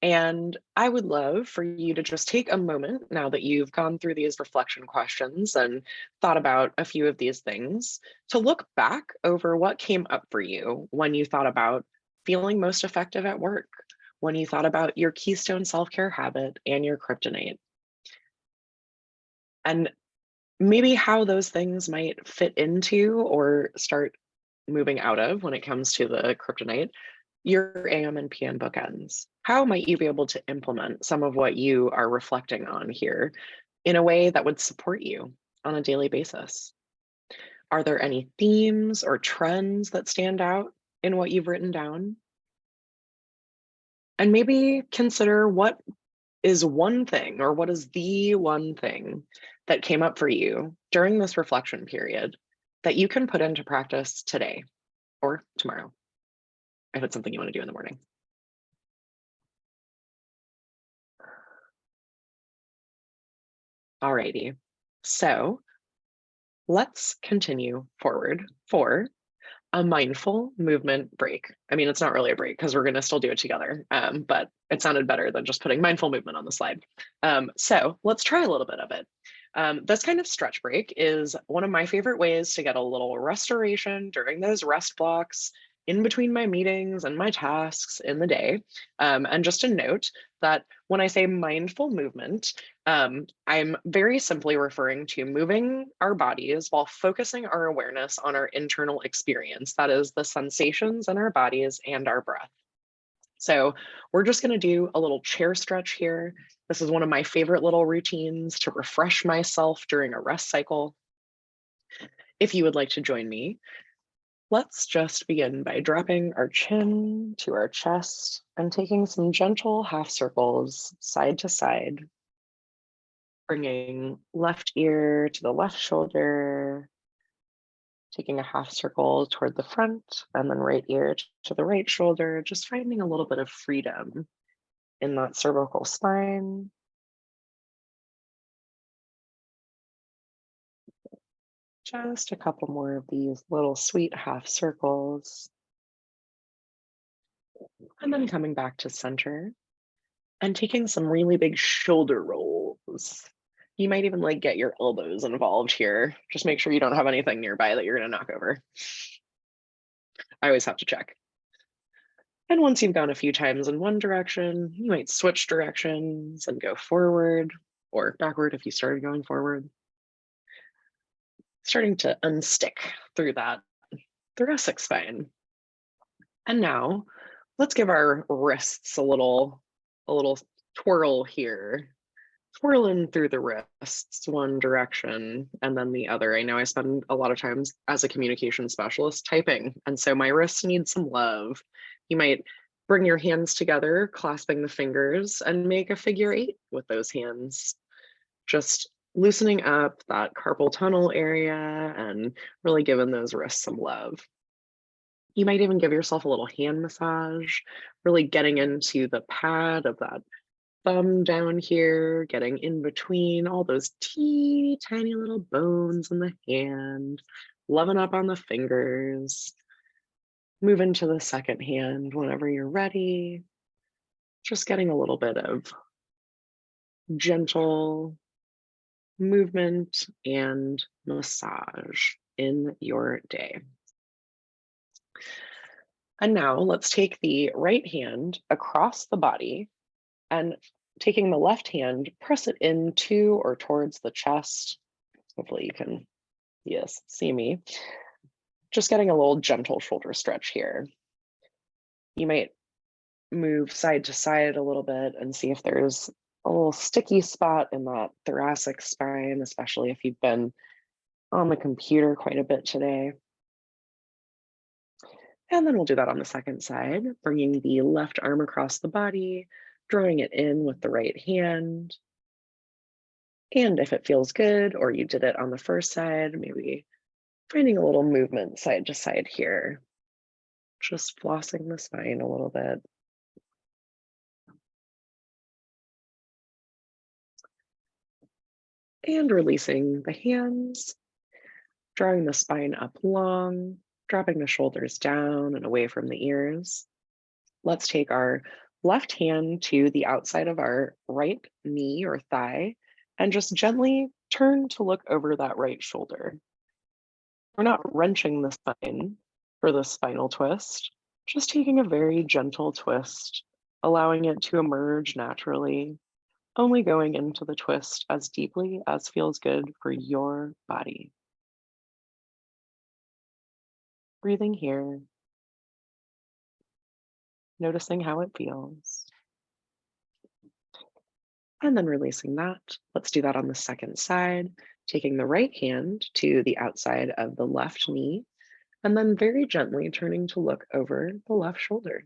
And I would love for you to just take a moment now that you've gone through these reflection questions and thought about a few of these things to look back over what came up for you when you thought about feeling most effective at work, when you thought about your keystone self care habit and your kryptonite. And maybe how those things might fit into or start moving out of when it comes to the kryptonite, your AM and PM bookends. How might you be able to implement some of what you are reflecting on here in a way that would support you on a daily basis? Are there any themes or trends that stand out in what you've written down? And maybe consider what is one thing or what is the one thing that came up for you during this reflection period that you can put into practice today or tomorrow if it's something you want to do in the morning. Alrighty. So let's continue forward for a mindful movement break. I mean, it's not really a break because we're going to still do it together, but it sounded better than just putting mindful movement on the slide. So let's try a little bit of it. This kind of stretch break is one of my favorite ways to get a little restoration during those rest blocks in between my meetings and my tasks in the day. And just a note that when I say mindful movement, I'm very simply referring to moving our bodies while focusing our awareness on our internal experience. That is the sensations in our bodies and our breath. So we're just going to do a little chair stretch here. This is one of my favorite little routines to refresh myself during a rest cycle. If you would like to join me, let's just begin by dropping our chin to our chest and taking some gentle half circles side to side, bringing left ear to the left shoulder, taking a half circle toward the front, and then right ear to the right shoulder, just finding a little bit of freedom in that cervical spine. Just a couple more of these little sweet half circles. And then coming back to center and taking some really big shoulder rolls. You might even like get your elbows involved here. Just make sure you don't have anything nearby that you're going to knock over. I always have to check. And once you've gone a few times in one direction, you might switch directions and go forward or backward if you started going forward. starting to unstick through that thoracic spine. And now let's give our wrists a little twirl here. Twirling through the wrists one direction and then the other. I know I spend a lot of times as a communication specialist typing, and so my wrists need some love. You might bring your hands together, clasping the fingers, and make a figure 8 with those hands. Just loosening up that carpal tunnel area and really giving those wrists some love. You might even give yourself a little hand massage, really getting into the pad of that thumb down here, getting in between all those teeny tiny little bones in the hand, loving up on the fingers. Move into the second hand whenever you're ready. Just getting a little bit of gentle movement and massage in your day. And now let's take the right hand across the body and taking the left hand, press it into or towards the chest. Hopefully you can, yes, see me. Just getting a little gentle shoulder stretch here. You might move side to side a little bit and see if there's a little sticky spot in that thoracic spine, especially if you've been on the computer quite a bit today. And then we'll do that on the second side, bringing the left arm across the body, drawing it in with the right hand. And if it feels good, or you did it on the first side, maybe finding a little movement side to side here. Just flossing the spine a little bit. And releasing the hands, drawing the spine up long, dropping the shoulders down and away from the ears. Let's take our left hand to the outside of our right knee or thigh and just gently turn to look over that right shoulder. We're not wrenching the spine for the spinal twist, just taking a very gentle twist, allowing it to emerge naturally, only going into the twist as deeply as feels good for your body. Breathing here, noticing how it feels, and then releasing that. Let's do that on the second side, taking the right hand to the outside of the left knee, and then very gently turning to look over the left shoulder.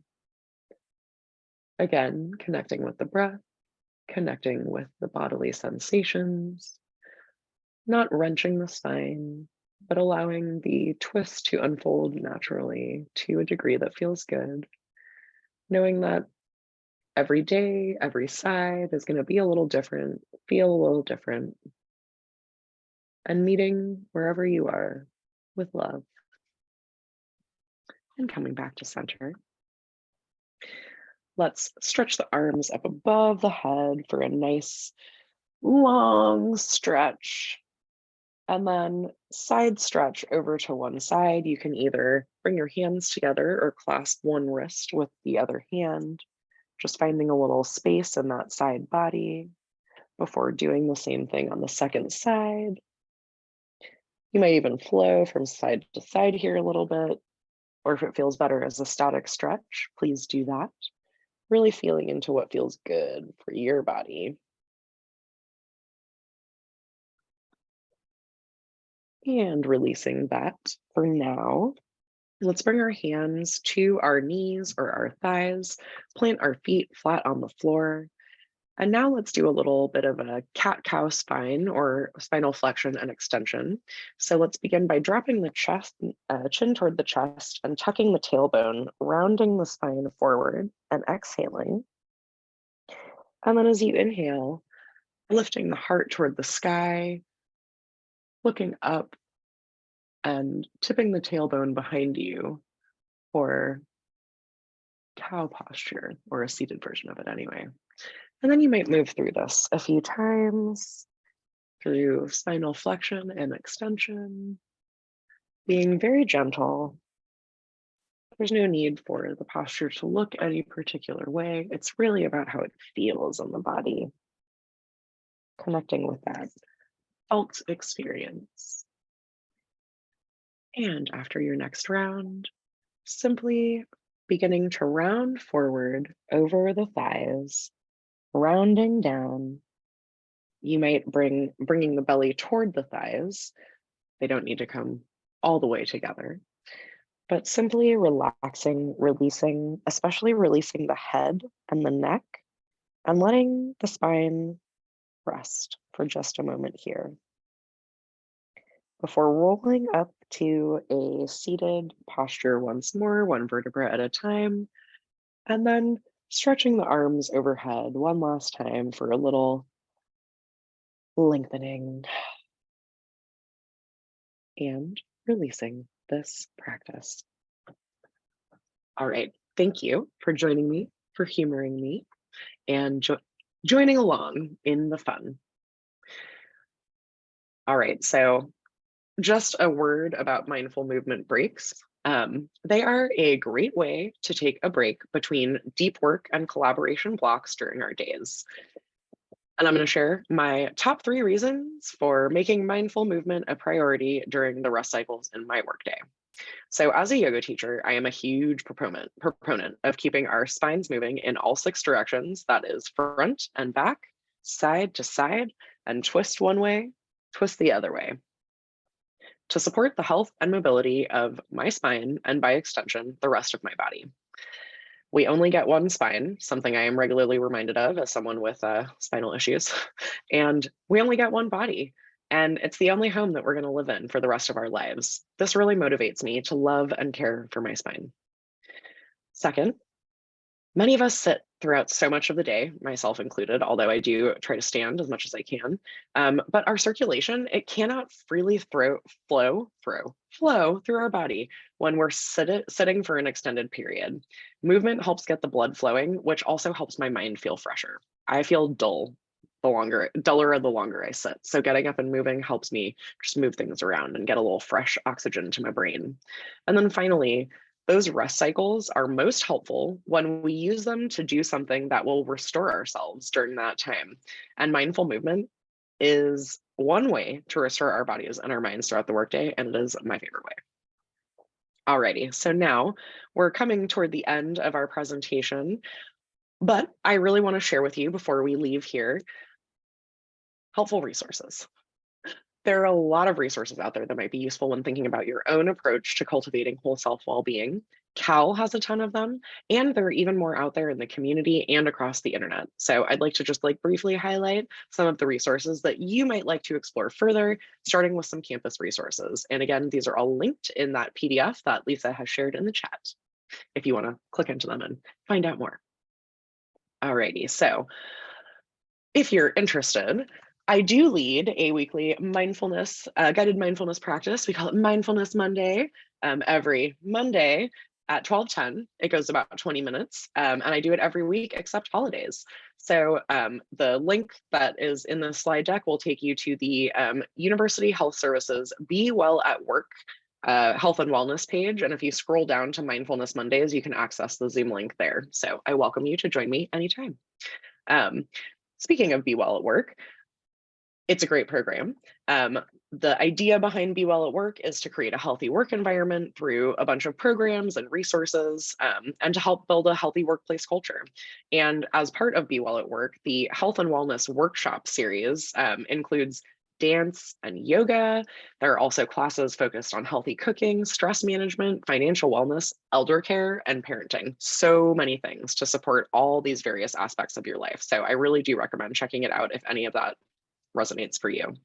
Again, connecting with the breath, connecting with the bodily sensations, not wrenching the spine, but allowing the twist to unfold naturally to a degree that feels good, knowing that every day, every side is going to be a little different, feel a little different, and meeting wherever you are with love. And coming back to center. Let's stretch the arms up above the head for a nice long stretch. And then side stretch over to one side. You can either bring your hands together or clasp one wrist with the other hand, just finding a little space in that side body before doing the same thing on the second side. You might even flow from side to side here a little bit, or if it feels better as a static stretch, please do that. Really feeling into what feels good for your body. And releasing that for now. Let's bring our hands to our knees or our thighs, plant our feet flat on the floor. And now let's do a little bit of a cat-cow spine or spinal flexion and extension. So let's begin by dropping the chest, chin toward the chest and tucking the tailbone, rounding the spine forward and exhaling. And then as you inhale, lifting the heart toward the sky, looking up and tipping the tailbone behind you for cow posture, or a seated version of it anyway. And then you might move through this a few times through spinal flexion and extension, being very gentle. There's no need for the posture to look any particular way. It's really about how it feels in the body, connecting with that felt experience. And after your next round, simply beginning to round forward over the thighs, rounding down. You might bringing the belly toward the thighs. They don't need to come all the way together, but simply relaxing, releasing, especially releasing the head and the neck, and letting the spine rest for just a moment here before rolling up to a seated posture once more, one vertebra at a time, and then stretching the arms overhead one last time for a little lengthening and releasing this practice. All right. Thank you for joining me, for humoring me, and joining along in the fun. All right. So, just a word about mindful movement breaks. They are a great way to take a break between deep work and collaboration blocks during our days. And I'm going to share my top 3 reasons for making mindful movement a priority during the rest cycles in my workday. So, as a yoga teacher, I am a huge proponent of keeping our spines moving in all 6 directions. That is front and back, side to side, and twist one way, twist the other way, to support the health and mobility of my spine and, by extension, the rest of my body. We only get one spine, something I am regularly reminded of as someone with spinal issues, and we only get one body. And it's the only home that we're going to live in for the rest of our lives. This really motivates me to love and care for my spine. Second, many of us sit throughout so much of the day, myself included, although I do try to stand as much as I can. But our circulation, it cannot freely flow through our body when we're sitting for an extended period. Movement helps get the blood flowing, which also helps my mind feel fresher. I feel duller the longer I sit. So getting up and moving helps me just move things around and get a little fresh oxygen to my brain. And then finally, those rest cycles are most helpful when we use them to do something that will restore ourselves during that time. And mindful movement is one way to restore our bodies and our minds throughout the workday, and it is my favorite way. Alrighty, so now we're coming toward the end of our presentation, but I really want to share with you before we leave here helpful resources. There are a lot of resources out there that might be useful when thinking about your own approach to cultivating whole self well-being. Cal has a ton of them, and there are even more out there in the community and across the internet. So I'd like to just briefly highlight some of the resources that you might like to explore further, starting with some campus resources. And again, these are all linked in that PDF that Lisa has shared in the chat, if you want to click into them and find out more. Alrighty, so if you're interested, I do lead a weekly guided mindfulness practice. We call it Mindfulness Monday, every Monday at 12:10. It goes about 20 minutes, and I do it every week except holidays. So the link that is in the slide deck will take you to the University Health Services Be Well at Work health and wellness page. And if you scroll down to Mindfulness Mondays, you can access the Zoom link there. So I welcome you to join me anytime. Speaking of Be Well at Work, it's a great program. The idea behind Be Well at Work is to create a healthy work environment through a bunch of programs and resources, and to help build a healthy workplace culture. And as part of Be Well at Work, the Health and Wellness Workshop series includes dance and yoga. There are also classes focused on healthy cooking, stress management, financial wellness, elder care, and parenting. So many things to support all these various aspects of your life. So I really do recommend checking it out if any of that resonates for you.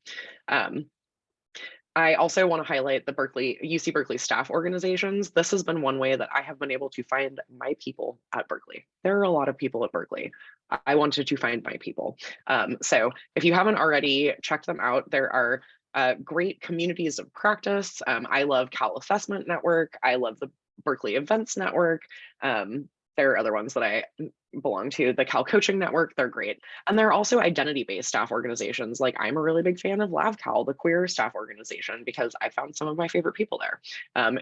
I also want to highlight the UC Berkeley staff organizations. This has been one way that I have been able to find my people at Berkeley. There are a lot of people at Berkeley. I wanted to find my people. So if you haven't already checked them out, there are great communities of practice. I love Cal Assessment Network. I love the Berkeley Events Network. There are other ones that I belong to, the Cal Coaching Network, they're great. And there are also identity-based staff organizations. Like I'm a really big fan of LavCal, the queer staff organization, because I found some of my favorite people there.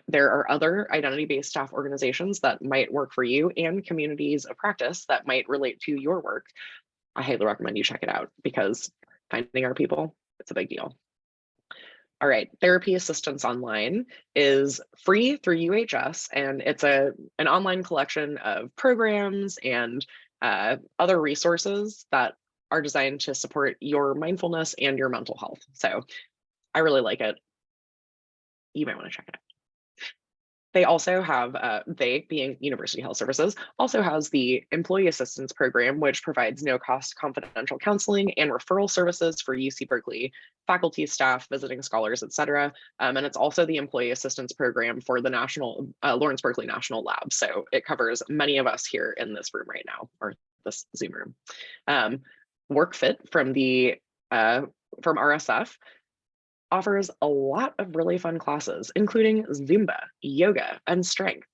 There are other identity-based staff organizations that might work for you and communities of practice that might relate to your work. I highly recommend you check it out because finding our people, it's a big deal. All right, Therapy Assistance Online is free through UHS, and it's an online collection of programs and other resources that are designed to support your mindfulness and your mental health. So I really like it. You might want to check it out. They also have, they being University Health Services, also has the Employee Assistance Program, which provides no-cost confidential counseling and referral services for UC Berkeley faculty, staff, visiting scholars, etc. And it's also the Employee Assistance Program for the Lawrence Berkeley National Lab. So it covers many of us here in this room right now, or this Zoom room. WorkFit from RSF offers a lot of really fun classes, including Zumba, yoga, and strength.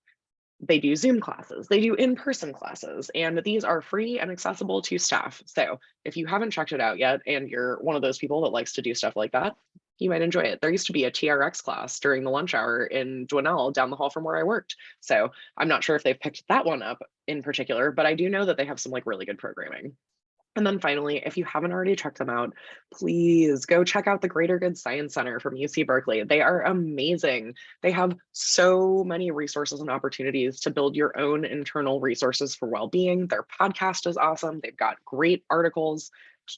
They do Zoom classes, they do in-person classes, and these are free and accessible to staff. So if you haven't checked it out yet, and you're one of those people that likes to do stuff like that, you might enjoy it. There used to be a TRX class during the lunch hour in Dwinell down the hall from where I worked. So I'm not sure if they've picked that one up in particular, but I do know that they have some like really good programming. And then finally, if you haven't already checked them out, please go check out the Greater Good Science Center from UC Berkeley. They are amazing. They have so many resources and opportunities to build your own internal resources for well-being. Their podcast is awesome. They've got great articles.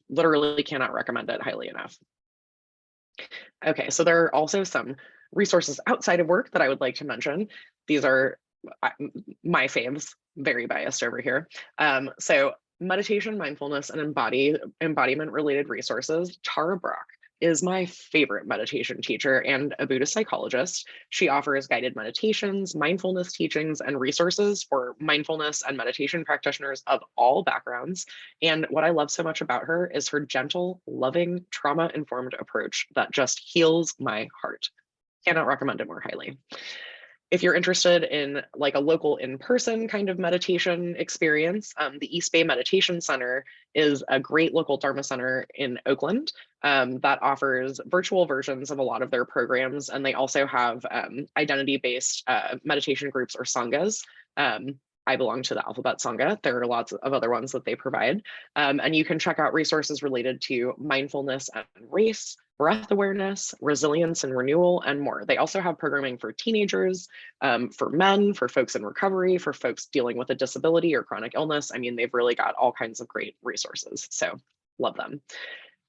Literally cannot recommend it highly enough. Okay, so there are also some resources outside of work that I would like to mention. These are my faves, very biased over here. So meditation, mindfulness, and embodiment related resources. Tara Brock is my favorite meditation teacher and a Buddhist psychologist. She offers guided meditations, mindfulness teachings, and resources for mindfulness and meditation practitioners of all backgrounds. And what I love so much about her is her gentle, loving, trauma-informed approach that just heals my heart. Cannot recommend it more highly. If you're interested in like a local in-person kind of meditation experience, the East Bay Meditation Center is a great local Dharma center in Oakland that offers virtual versions of a lot of their programs. And they also have identity-based meditation groups or sanghas. I belong to the Alphabet Sangha. There are lots of other ones that they provide. And you can check out resources related to mindfulness and race, breath awareness, resilience and renewal, and more. They also have programming for teenagers, for men, for folks in recovery, for folks dealing with a disability or chronic illness. I mean, they've really got all kinds of great resources. So love them.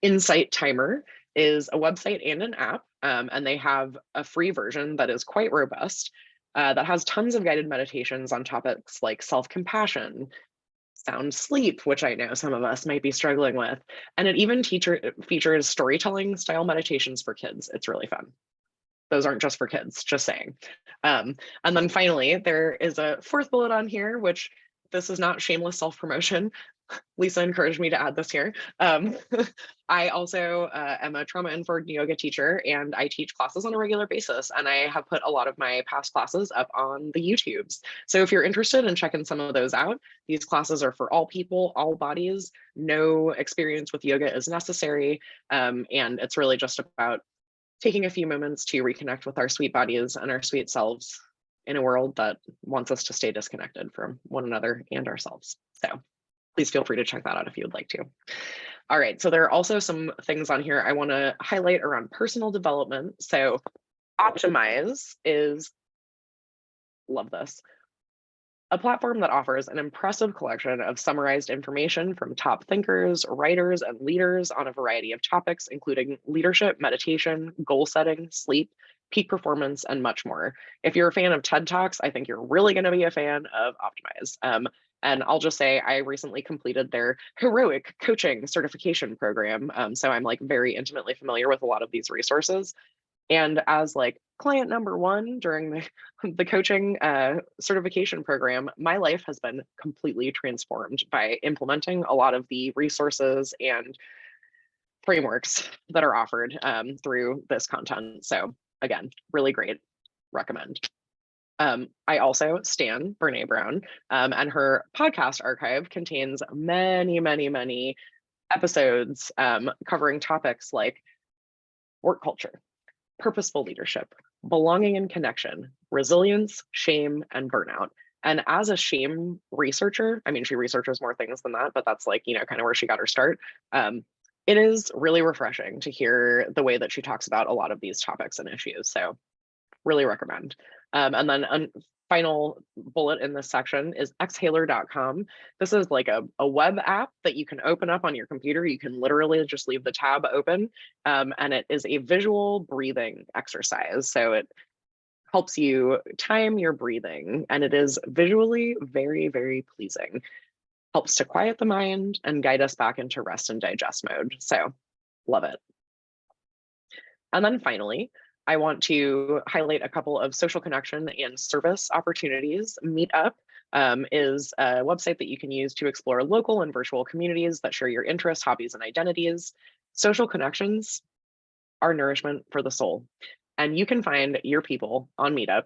Insight Timer is a website and an app, and they have a free version that is quite robust. That has tons of guided meditations on topics like self-compassion, sound sleep, which I know some of us might be struggling with. And it even features storytelling style meditations for kids. It's really fun. Those aren't just for kids, just saying. And then finally, there is a fourth bullet on here, which this is not shameless self-promotion. Lisa encouraged me to add this here. I also am a trauma-informed yoga teacher, and I teach classes on a regular basis, and I have put a lot of my past classes up on the YouTubes. So if you're interested in checking some of those out, these classes are for all people, all bodies. No experience with yoga is necessary, and it's really just about taking a few moments to reconnect with our sweet bodies and our sweet selves in a world that wants us to stay disconnected from one another and ourselves. So please feel free to check that out if you would like to. All right, so there are also some things on here I want to highlight around personal development. So Optimize is, love this, a platform that offers an impressive collection of summarized information from top thinkers, writers, and leaders on a variety of topics, including leadership, meditation, goal setting, sleep, peak performance, and much more. If you're a fan of TED Talks, I think you're really going to be a fan of Optimize. And I'll just say I recently completed their heroic coaching certification program. So I'm like very intimately familiar with a lot of these resources. And as like client number one during the coaching certification program, my life has been completely transformed by implementing a lot of the resources and frameworks that are offered through this content. So again, really great, recommend. I also stan Brene Brown, and her podcast archive contains many, many, many episodes covering topics like work culture, purposeful leadership, belonging and connection, resilience, shame, and burnout. And as a shame researcher, I mean, she researches more things than that, but that's like, you know, kind of where she got her start. it is really refreshing to hear the way that she talks about a lot of these topics and issues. So really recommend. And then final bullet in this section is exhaler.com. This is like a web app that you can open up on your computer. You can literally just leave the tab open, and it is a visual breathing exercise. So it helps you time your breathing, and it is visually very, very pleasing. Helps to quiet the mind and guide us back into rest and digest mode. So love it. And then finally, I want to highlight a couple of social connection and service opportunities. Meetup is a website that you can use to explore local and virtual communities that share your interests, hobbies, and identities. Social connections are nourishment for the soul. And you can find your people on Meetup.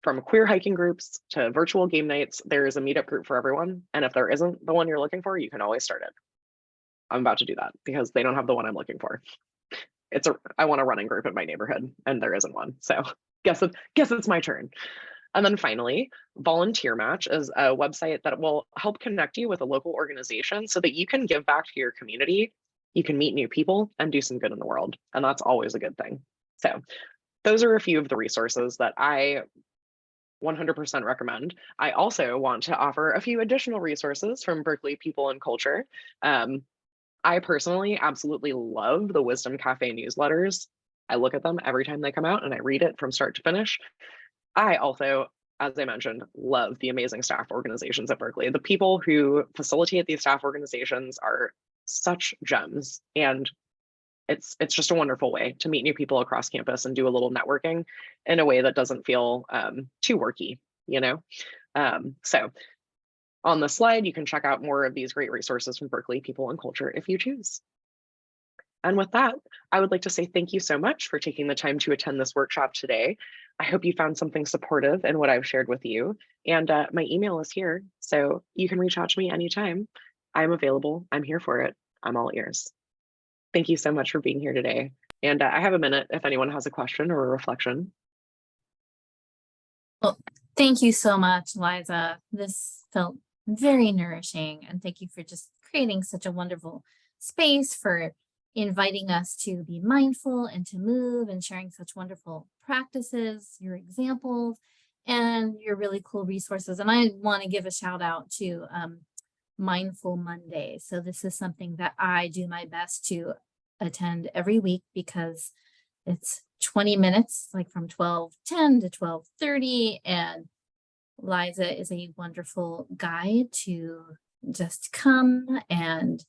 From queer hiking groups to virtual game nights, there is a meetup group for everyone. And if there isn't the one you're looking for, you can always start it. I'm about to do that because they don't have the one I'm looking for. I want a running group in my neighborhood and there isn't one. So guess it's my turn. And then finally, Volunteer Match is a website that will help connect you with a local organization so that you can give back to your community. You can meet new people and do some good in the world. And that's always a good thing. So those are a few of the resources that I 100% recommend. I also want to offer a few additional resources from Berkeley People and Culture. I personally absolutely love the Wisdom Cafe newsletters. I look at them every time they come out and I read it from start to finish. I also, as I mentioned, love the amazing staff organizations at Berkeley. The people who facilitate these staff organizations are such gems, and it's just a wonderful way to meet new people across campus and do a little networking in a way that doesn't feel too worky, you know? So on the slide, you can check out more of these great resources from Berkeley People and Culture if you choose. And with that, I would like to say thank you so much for taking the time to attend this workshop today. I hope you found something supportive in what I've shared with you. And my email is here, so you can reach out to me anytime. I'm available. I'm here for it. I'm all ears. Thank you so much for being here today. And I have a minute if anyone has a question or a reflection. Well, thank you so much, Liza. This felt very nourishing. And thank you for just creating such a wonderful space, for inviting us to be mindful and to move, and sharing such wonderful practices, your examples, and your really cool resources. And I want to give a shout out to Mindful Monday. So this is something that I do my best to attend every week because it's 20 minutes, like from 12:10 to 12:30. And Liza is a wonderful guide to just come and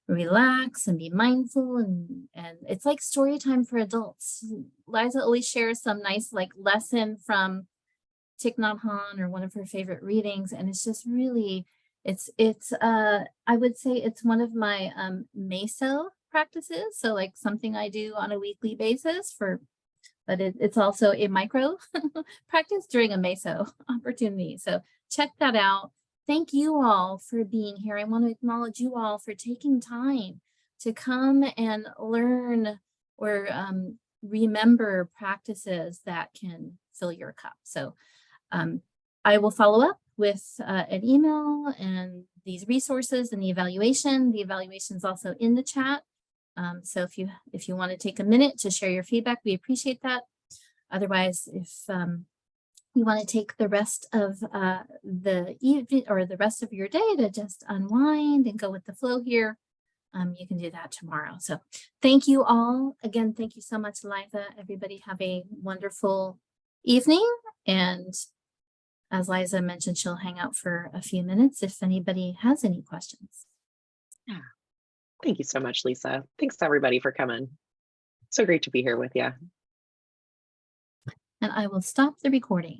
relax and be mindful. And it's like story time for adults. Liza always shares some nice like lesson from Thich Nhat Hanh or one of her favorite readings. And it's just really, I would say it's one of my meso practices. So like something I do on a weekly basis but it's also a micro practice during a meso opportunity. So check that out. Thank you all for being here. I want to acknowledge you all for taking time to come and learn or remember practices that can fill your cup. So I will follow up with an email and these resources and the evaluation. The evaluation is also in the chat. So if you want to take a minute to share your feedback, we appreciate that. Otherwise, if you want to take the rest of the evening or the rest of your day to just unwind and go with the flow here, you can do that tomorrow. So thank you all. Again, thank you so much, Liza. Everybody have a wonderful evening. And as Liza mentioned, she'll hang out for a few minutes if anybody has any questions. Yeah. Thank you so much, Lisa. Thanks everybody for coming. So great to be here with you. And I will stop the recording.